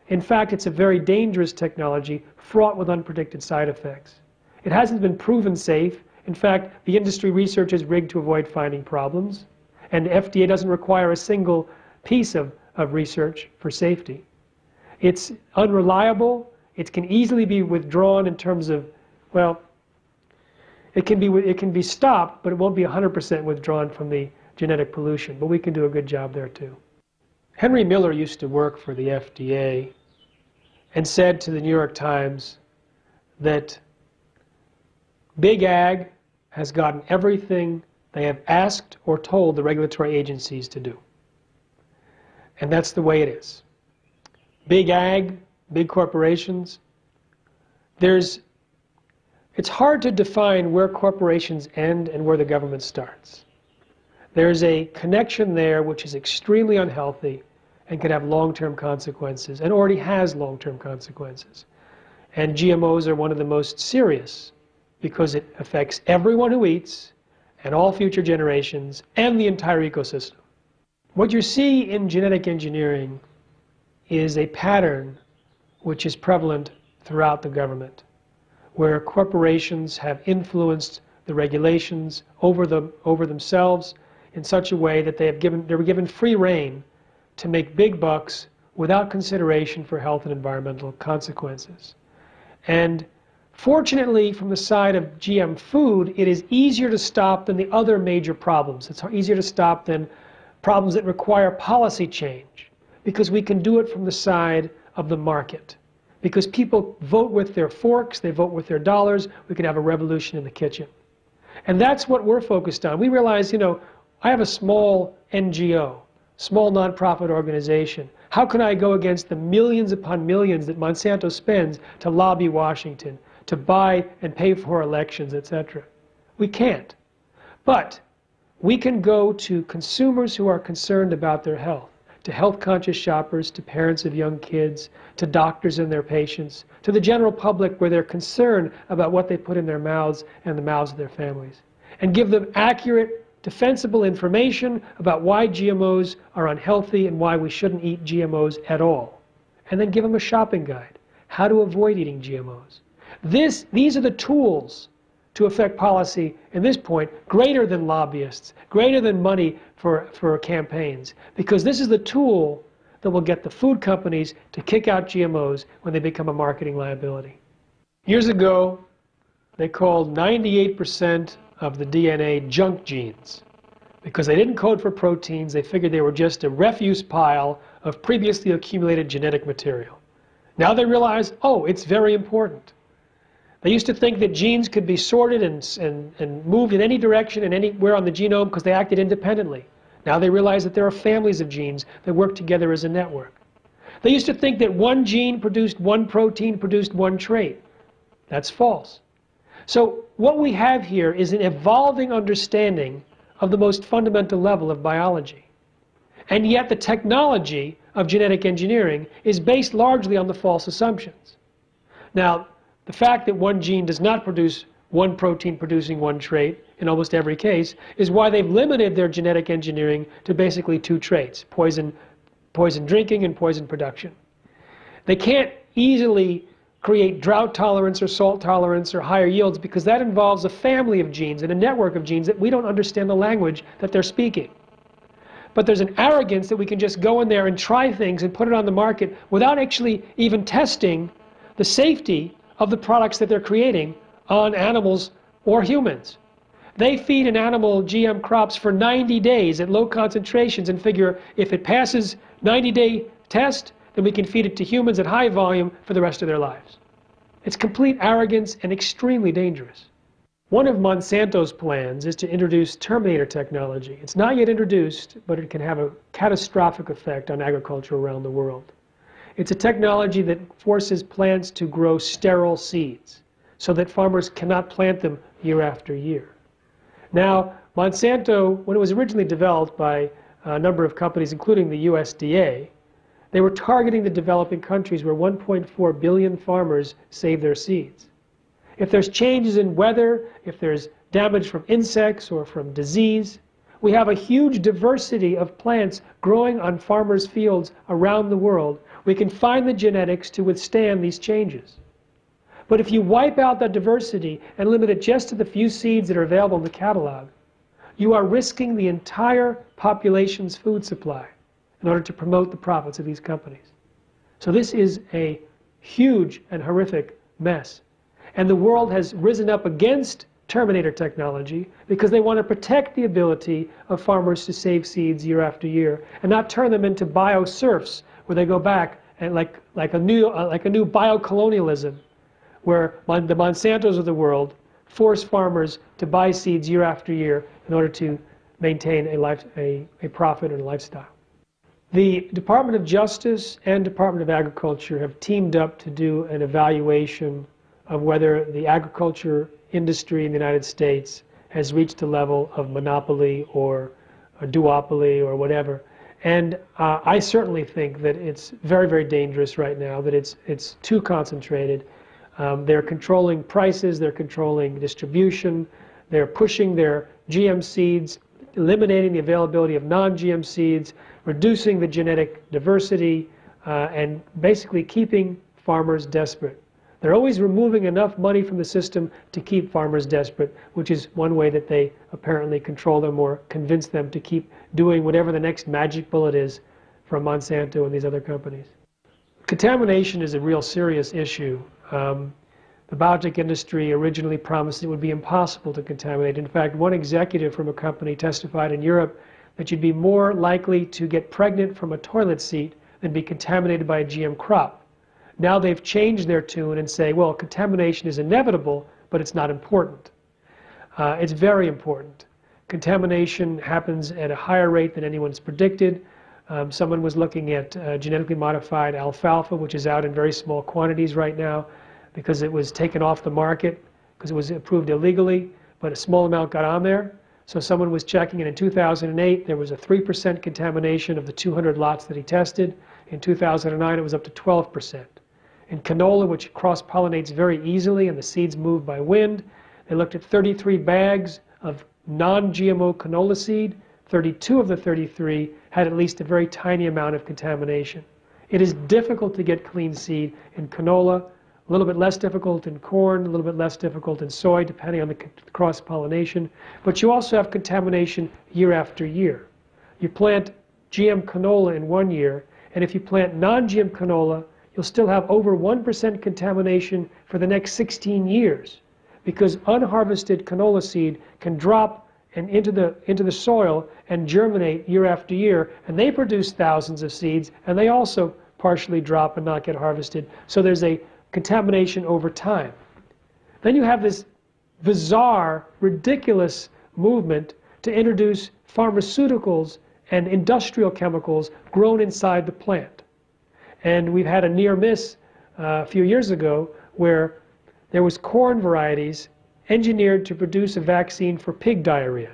In fact, it's a very dangerous technology fraught with unpredicted side effects. It hasn't been proven safe. In fact, the industry research is rigged to avoid finding problems. And the FDA doesn't require a single piece of research for safety. It's unreliable. It can easily be withdrawn in terms of, well, it can be stopped, but it won't be 100% withdrawn from the genetic pollution. But we can do a good job there too. Henry Miller used to work for the FDA and said to the New York Times that Big Ag has gotten everything they have asked or told the regulatory agencies to do. And that's the way it is. Big Ag, big corporations, it's hard to define where corporations end and where the government starts. There's a connection there which is extremely unhealthy and can have long-term consequences, and already has long-term consequences. And GMOs are one of the most serious because it affects everyone who eats and all future generations and the entire ecosystem. What you see in genetic engineering is a pattern which is prevalent throughout the government, where corporations have influenced the regulations over themselves in such a way that they were given free rein to make big bucks without consideration for health and environmental consequences. And fortunately, from the side of GM food, it is easier to stop than the other major problems. It's easier to stop than problems that require policy change, because we can do it from the side of the market. Because people vote with their forks, they vote with their dollars, we can have a revolution in the kitchen. And that's what we're focused on. We realize, you know, I have a small NGO, small nonprofit organization. How can I go against the millions upon millions that Monsanto spends to lobby Washington, to buy and pay for elections, etc.? We can't. But we can go to consumers who are concerned about their health, to health-conscious shoppers, to parents of young kids, to doctors and their patients, to the general public where they're concerned about what they put in their mouths and the mouths of their families, and give them accurate, defensible information about why GMOs are unhealthy and why we shouldn't eat GMOs at all. And then give them a shopping guide, how to avoid eating GMOs. These are the tools to affect policy, at this point, greater than lobbyists, greater than money for campaigns, because this is the tool that will get the food companies to kick out GMOs when they become a marketing liability. Years ago, they called 98% of the DNA junk genes. Because they didn't code for proteins, they figured they were just a refuse pile of previously accumulated genetic material. Now they realize, oh, it's very important. They used to think that genes could be sorted and moved in any direction and anywhere on the genome because they acted independently. Now they realize that there are families of genes that work together as a network. They used to think that one gene produced one protein, produced one trait. That's false. So what we have here is an evolving understanding of the most fundamental level of biology. And yet the technology of genetic engineering is based largely on the false assumptions. Now, the fact that one gene does not produce one protein producing one trait in almost every case is why they've limited their genetic engineering to basically two traits, poison drinking and poison production. They can't easily create drought tolerance or salt tolerance or higher yields because that involves a family of genes and a network of genes that we don't understand the language that they're speaking. But there's an arrogance that we can just go in there and try things and put it on the market without actually even testing the safety of the products that they're creating on animals or humans. They feed an animal GM crops for 90 days at low concentrations and figure if it passes 90-day test, then we can feed it to humans at high volume for the rest of their lives. It's complete arrogance and extremely dangerous. One of Monsanto's plans is to introduce Terminator technology. It's not yet introduced, but it can have a catastrophic effect on agriculture around the world. It's a technology that forces plants to grow sterile seeds so that farmers cannot plant them year after year. Now, Monsanto, when it was originally developed by a number of companies, including the USDA, they were targeting the developing countries where 1.4 billion farmers save their seeds. If there's changes in weather, if there's damage from insects or from disease, we have a huge diversity of plants growing on farmers' fields around the world. We can find the genetics to withstand these changes. But if you wipe out that diversity and limit it just to the few seeds that are available in the catalog, you are risking the entire population's food supply in order to promote the profits of these companies. So this is a huge and horrific mess. And the world has risen up against Terminator technology because they want to protect the ability of farmers to save seeds year after year and not turn them into bioserfs where they go back and like a new biocolonialism where the Monsantos of the world force farmers to buy seeds year after year in order to maintain a profit and a lifestyle. The Department of Justice and Department of Agriculture have teamed up to do an evaluation of whether the agriculture industry in the United States has reached a level of monopoly or a duopoly or whatever. And I certainly think that it's very, very dangerous right now, that it's too concentrated. They're controlling prices, they're controlling distribution, they're pushing their GM seeds, eliminating the availability of non-GM seeds, reducing the genetic diversity, and basically keeping farmers desperate. They're always removing enough money from the system to keep farmers desperate, which is one way that they apparently control them or convince them to keep doing whatever the next magic bullet is from Monsanto and these other companies. Contamination is a real serious issue. The biotech industry originally promised it would be impossible to contaminate. In fact, one executive from a company testified in Europe that you'd be more likely to get pregnant from a toilet seat than be contaminated by a GM crop. Now they've changed their tune and say, well, contamination is inevitable, but it's not important. It's very important. Contamination happens at a higher rate than anyone's predicted. Someone was looking at genetically modified alfalfa, which is out in very small quantities right now because it was taken off the market because it was approved illegally, but a small amount got on there. So someone was checking, and in 2008, there was a 3% contamination of the 200 lots that he tested. In 2009, it was up to 12%. In canola, which cross-pollinates very easily and the seeds move by wind, they looked at 33 bags of non-GMO canola seed. 32 of the 33 had at least a very tiny amount of contamination. It is difficult to get clean seed in canola, a little bit less difficult in corn, a little bit less difficult in soy, depending on the cross-pollination. But you also have contamination year after year. You plant GM canola in one year, and if you plant non-GM canola, you'll still have over 1% contamination for the next 16 years because unharvested canola seed can drop into the soil and germinate year after year, and they produce thousands of seeds, and they also partially drop and not get harvested. So there's a contamination over time. Then you have this bizarre, ridiculous movement to introduce pharmaceuticals and industrial chemicals grown inside the plant. And we've had a near miss a few years ago where there was corn varieties engineered to produce a vaccine for pig diarrhea.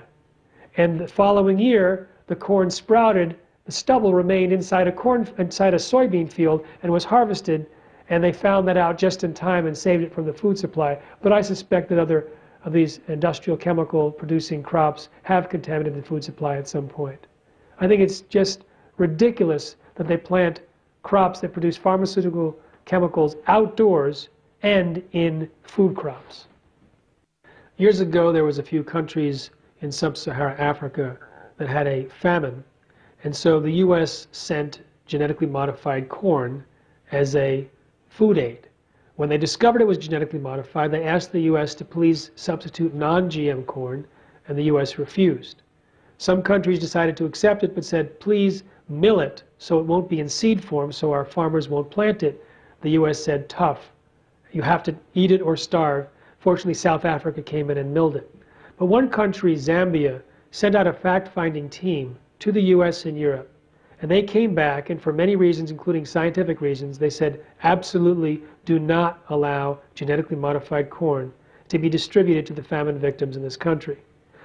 And the following year, the corn sprouted, the stubble remained inside a soybean field and was harvested, and they found that out just in time and saved it from the food supply. But I suspect that other of these industrial chemical producing crops have contaminated the food supply at some point. I think it's just ridiculous that they plant crops that produce pharmaceutical chemicals outdoors and in food crops. Years ago, there was a few countries in sub-Saharan Africa that had a famine, and so the U.S. sent genetically modified corn as a food aid. When they discovered it was genetically modified, they asked the U.S. to please substitute non-GM corn, and the U.S. refused. Some countries decided to accept it, but said, please mill it so it won't be in seed form so our farmers won't plant it. The U.S. said, tough. You have to eat it or starve. Fortunately, South Africa came in and milled it. But one country, Zambia, sent out a fact-finding team to the U.S. and Europe. And they came back, and for many reasons, including scientific reasons, they said, absolutely do not allow genetically modified corn to be distributed to the famine victims in this country.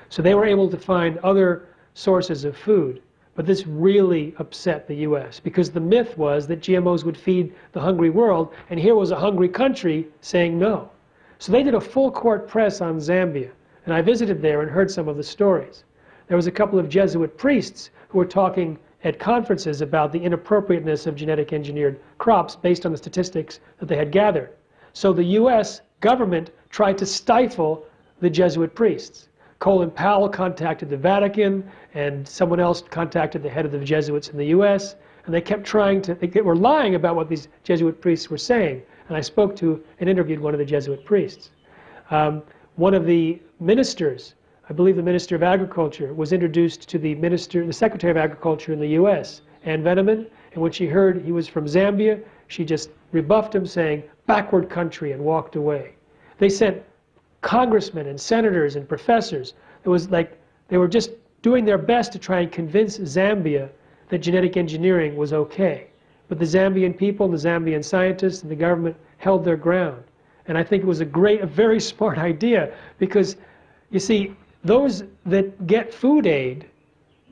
So they were able to find other sources of food. But this really upset the U.S. because the myth was that GMOs would feed the hungry world, and here was a hungry country saying no. So they did a full court press on Zambia, and I visited there and heard some of the stories. There was a couple of Jesuit priests who were talking at conferences about the inappropriateness of genetic engineered crops based on the statistics that they had gathered. So the U.S. government tried to stifle the Jesuit priests. Colin Powell contacted the Vatican, and someone else contacted the head of the Jesuits in the US, and they kept trying to, they were lying about what these Jesuit priests were saying. And I spoke to and interviewed one of the Jesuit priests. One of the ministers, I believe the Minister of Agriculture, was introduced to the Secretary of Agriculture in the US, Ann Veneman, and when she heard he was from Zambia, she just rebuffed him, saying, "Backward country," and walked away. They sent congressmen and senators and professors. It was like they were just doing their best to try and convince Zambia that genetic engineering was okay. But the Zambian people, the Zambian scientists, and the government held their ground. And I think it was a very smart idea, because, you see, those that get food aid,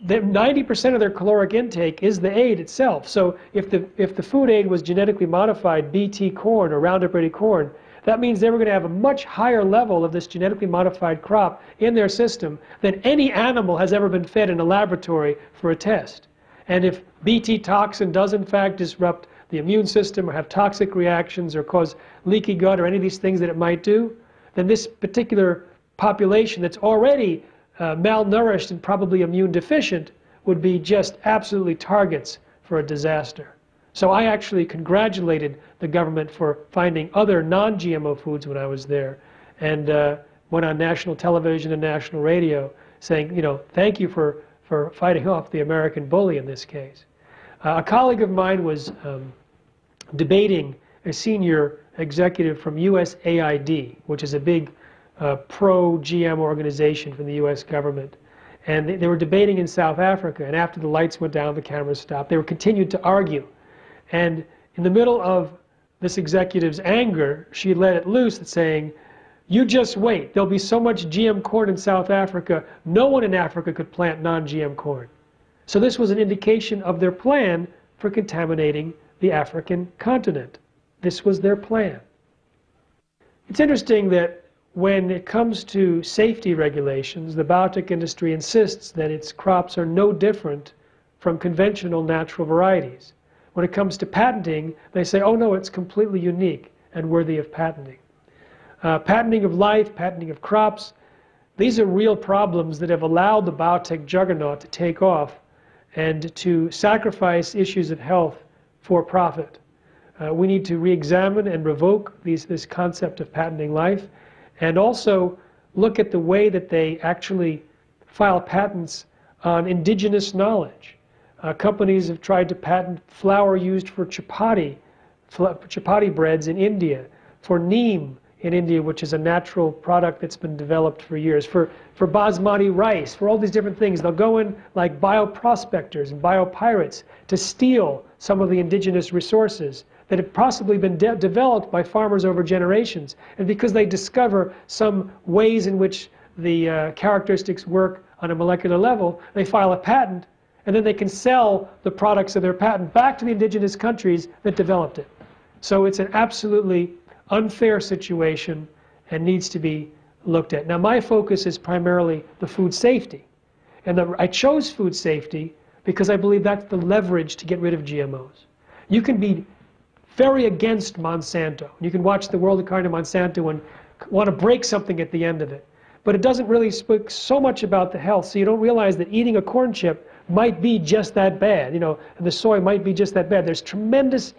90% of their caloric intake is the aid itself. So if the food aid was genetically modified BT corn or Roundup Ready corn, that means they were going to have a much higher level of this genetically modified crop in their system than any animal has ever been fed in a laboratory for a test. And if BT toxin does in fact disrupt the immune system or have toxic reactions or cause leaky gut or any of these things that it might do, then this particular population that's already malnourished and probably immune deficient would be just absolutely targets for a disaster. So I actually congratulated the government for finding other non-GMO foods when I was there, and went on national television and national radio saying, you know, thank you for fighting off the American bully in this case. A colleague of mine was debating a senior executive from USAID, which is a big pro-GM organization from the US government. And they were debating in South Africa, and after the lights went down, the cameras stopped. They were continued to argue. And in the middle of this executive's anger, she let it loose, saying, "You just wait. There'll be so much GM corn in South Africa, no one in Africa could plant non-GM corn." So this was an indication of their plan for contaminating the African continent. This was their plan. It's interesting that when it comes to safety regulations, the biotech industry insists that its crops are no different from conventional natural varieties. When it comes to patenting, they say, oh no, it's completely unique and worthy of patenting. Patenting of life, patenting of crops, these are real problems that have allowed the biotech juggernaut to take off and to sacrifice issues of health for profit. We need to re-examine and revoke this concept of patenting life, and also look at the way that they actually file patents on indigenous knowledge. Companies have tried to patent flour used for chapati breads in India, for neem in India, which is a natural product that's been developed for years, for basmati rice, for all these different things. They'll go in like bioprospectors and biopirates to steal some of the indigenous resources that have possibly been developed by farmers over generations. And because they discover some ways in which the characteristics work on a molecular level, they file a patent, and then they can sell the products of their patent back to the indigenous countries that developed it. So it's an absolutely unfair situation and needs to be looked at. Now my focus is primarily the food safety. And I chose food safety because I believe that's the leverage to get rid of GMOs. You can be very against Monsanto. You can watch the world according to Monsanto and want to break something at the end of it. But it doesn't really speak so much about the health, so you don't realize that eating a corn chip might be just that bad, you know, and the soy might be just that bad. There's tremendous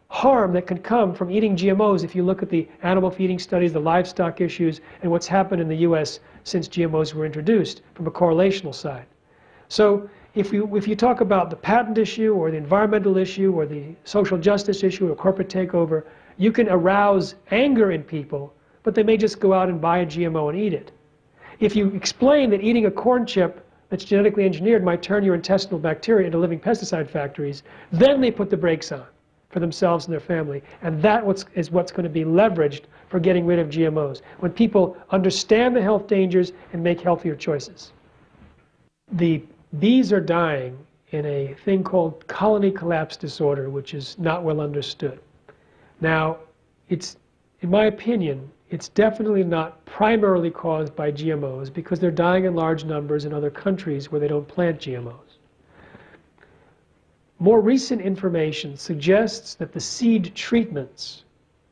harm that can come from eating GMOs if you look at the animal feeding studies, the livestock issues, and what's happened in the US since GMOs were introduced from a correlational side. So if you talk about the patent issue or the environmental issue or the social justice issue or corporate takeover, you can arouse anger in people, but they may just go out and buy a GMO and eat it. If you explain that eating a corn chip that's genetically engineered might turn your intestinal bacteria into living pesticide factories, then they put the brakes on for themselves and their family. And that is what's going to be leveraged for getting rid of GMOs, when people understand the health dangers and make healthier choices. The bees are dying in a thing called colony collapse disorder, which is not well understood. Now, it's, in my opinion, it's definitely not primarily caused by GMOs, because they're dying in large numbers in other countries where they don't plant GMOs. More recent information suggests that the seed treatments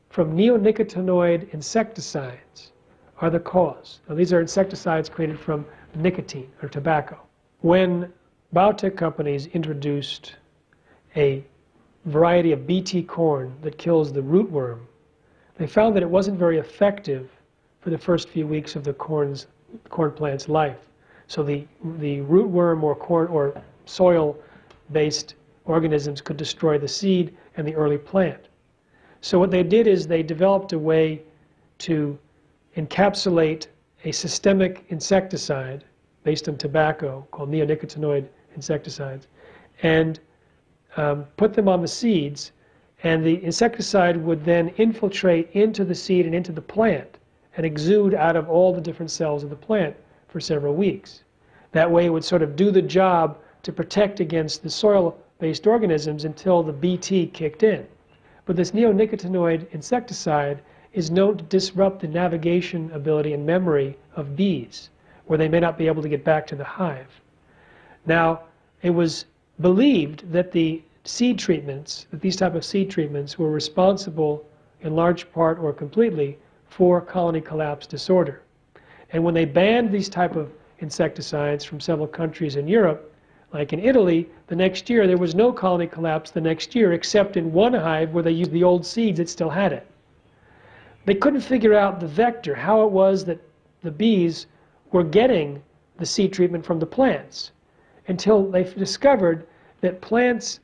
from neonicotinoid insecticides are the cause. Now, these are insecticides created from nicotine or tobacco. When biotech companies introduced a variety of Bt corn that kills the rootworm, they found that it wasn't very effective for the first few weeks of the corn plant's life. So the rootworm or corn or soil-based organisms could destroy the seed and the early plant. So what they did is they developed a way to encapsulate a systemic insecticide based on tobacco called neonicotinoid insecticides and put them on the seeds, and the insecticide would then infiltrate into the seed and into the plant and exude out of all the different cells of the plant for several weeks. That way it would sort of do the job to protect against the soil-based organisms until the Bt kicked in. But this neonicotinoid insecticide is known to disrupt the navigation ability and memory of bees, where they may not be able to get back to the hive. Now, it was believed that the seed treatments, that these type of seed treatments were responsible in large part or completely for colony collapse disorder. And when they banned these type of insecticides from several countries in Europe, like in Italy, the next year there was no colony collapse the next year except in one hive where they used the old seeds that still had it. They couldn't figure out the vector, how it was that the bees were getting the seed treatment from the plants, until they discovered that plants,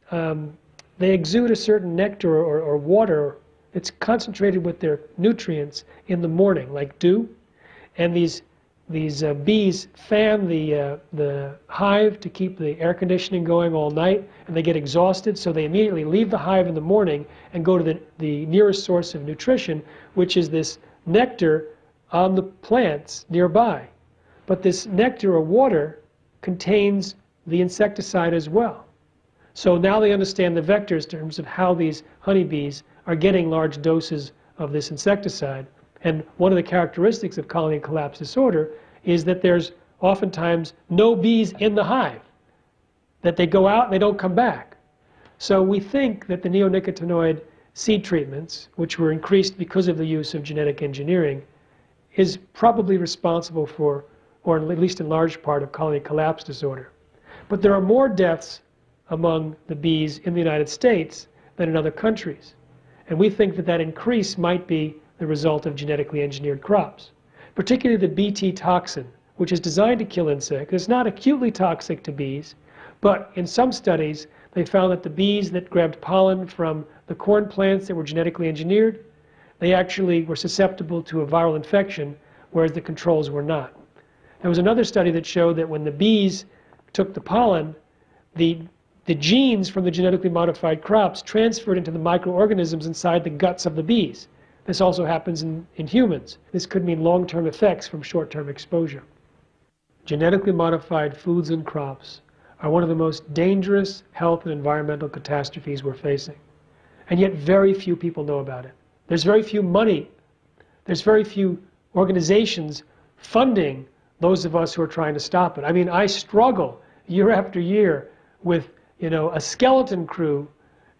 they exude a certain nectar or water that's concentrated with their nutrients in the morning, like dew, and these bees fan the hive to keep the air conditioning going all night, and they get exhausted, so they immediately leave the hive in the morning and go to the nearest source of nutrition, which is this nectar on the plants nearby. But this nectar or water contains the insecticide as well. So now they understand the vectors in terms of how these honeybees are getting large doses of this insecticide. And one of the characteristics of colony collapse disorder is that there's oftentimes no bees in the hive, that they go out and they don't come back. So we think that the neonicotinoid seed treatments, which were increased because of the use of genetic engineering, is probably responsible for, or at least in large part, of colony collapse disorder. But there are more deaths among the bees in the United States than in other countries. And we think that that increase might be the result of genetically engineered crops, particularly the Bt toxin, which is designed to kill insects. It's not acutely toxic to bees, but in some studies they found that the bees that grabbed pollen from the corn plants that were genetically engineered, they actually were susceptible to a viral infection, whereas the controls were not. There was another study that showed that when the bees took the pollen, the genes from the genetically modified crops transferred into the microorganisms inside the guts of the bees. This also happens in humans. This could mean long-term effects from short-term exposure. Genetically modified foods and crops are one of the most dangerous health and environmental catastrophes we're facing. And yet very few people know about it. There's very few money. There's very few organizations funding those of us who are trying to stop it. I mean, I struggle year after year with, a skeleton crew,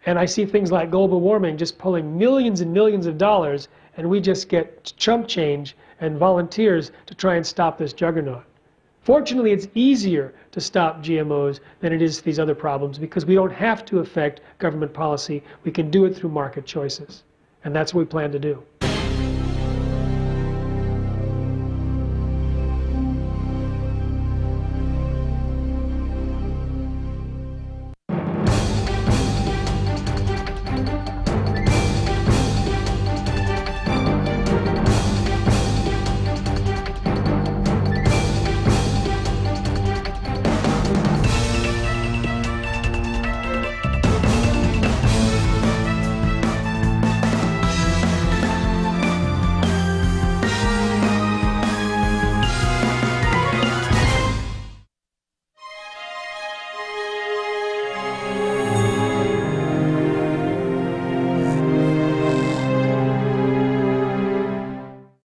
and I see things like global warming just pulling millions and millions of dollars, and we just get chump change and volunteers to try and stop this juggernaut. Fortunately, it's easier to stop GMOs than it is these other problems because we don't have to affect government policy. We can do it through market choices, and that's what we plan to do.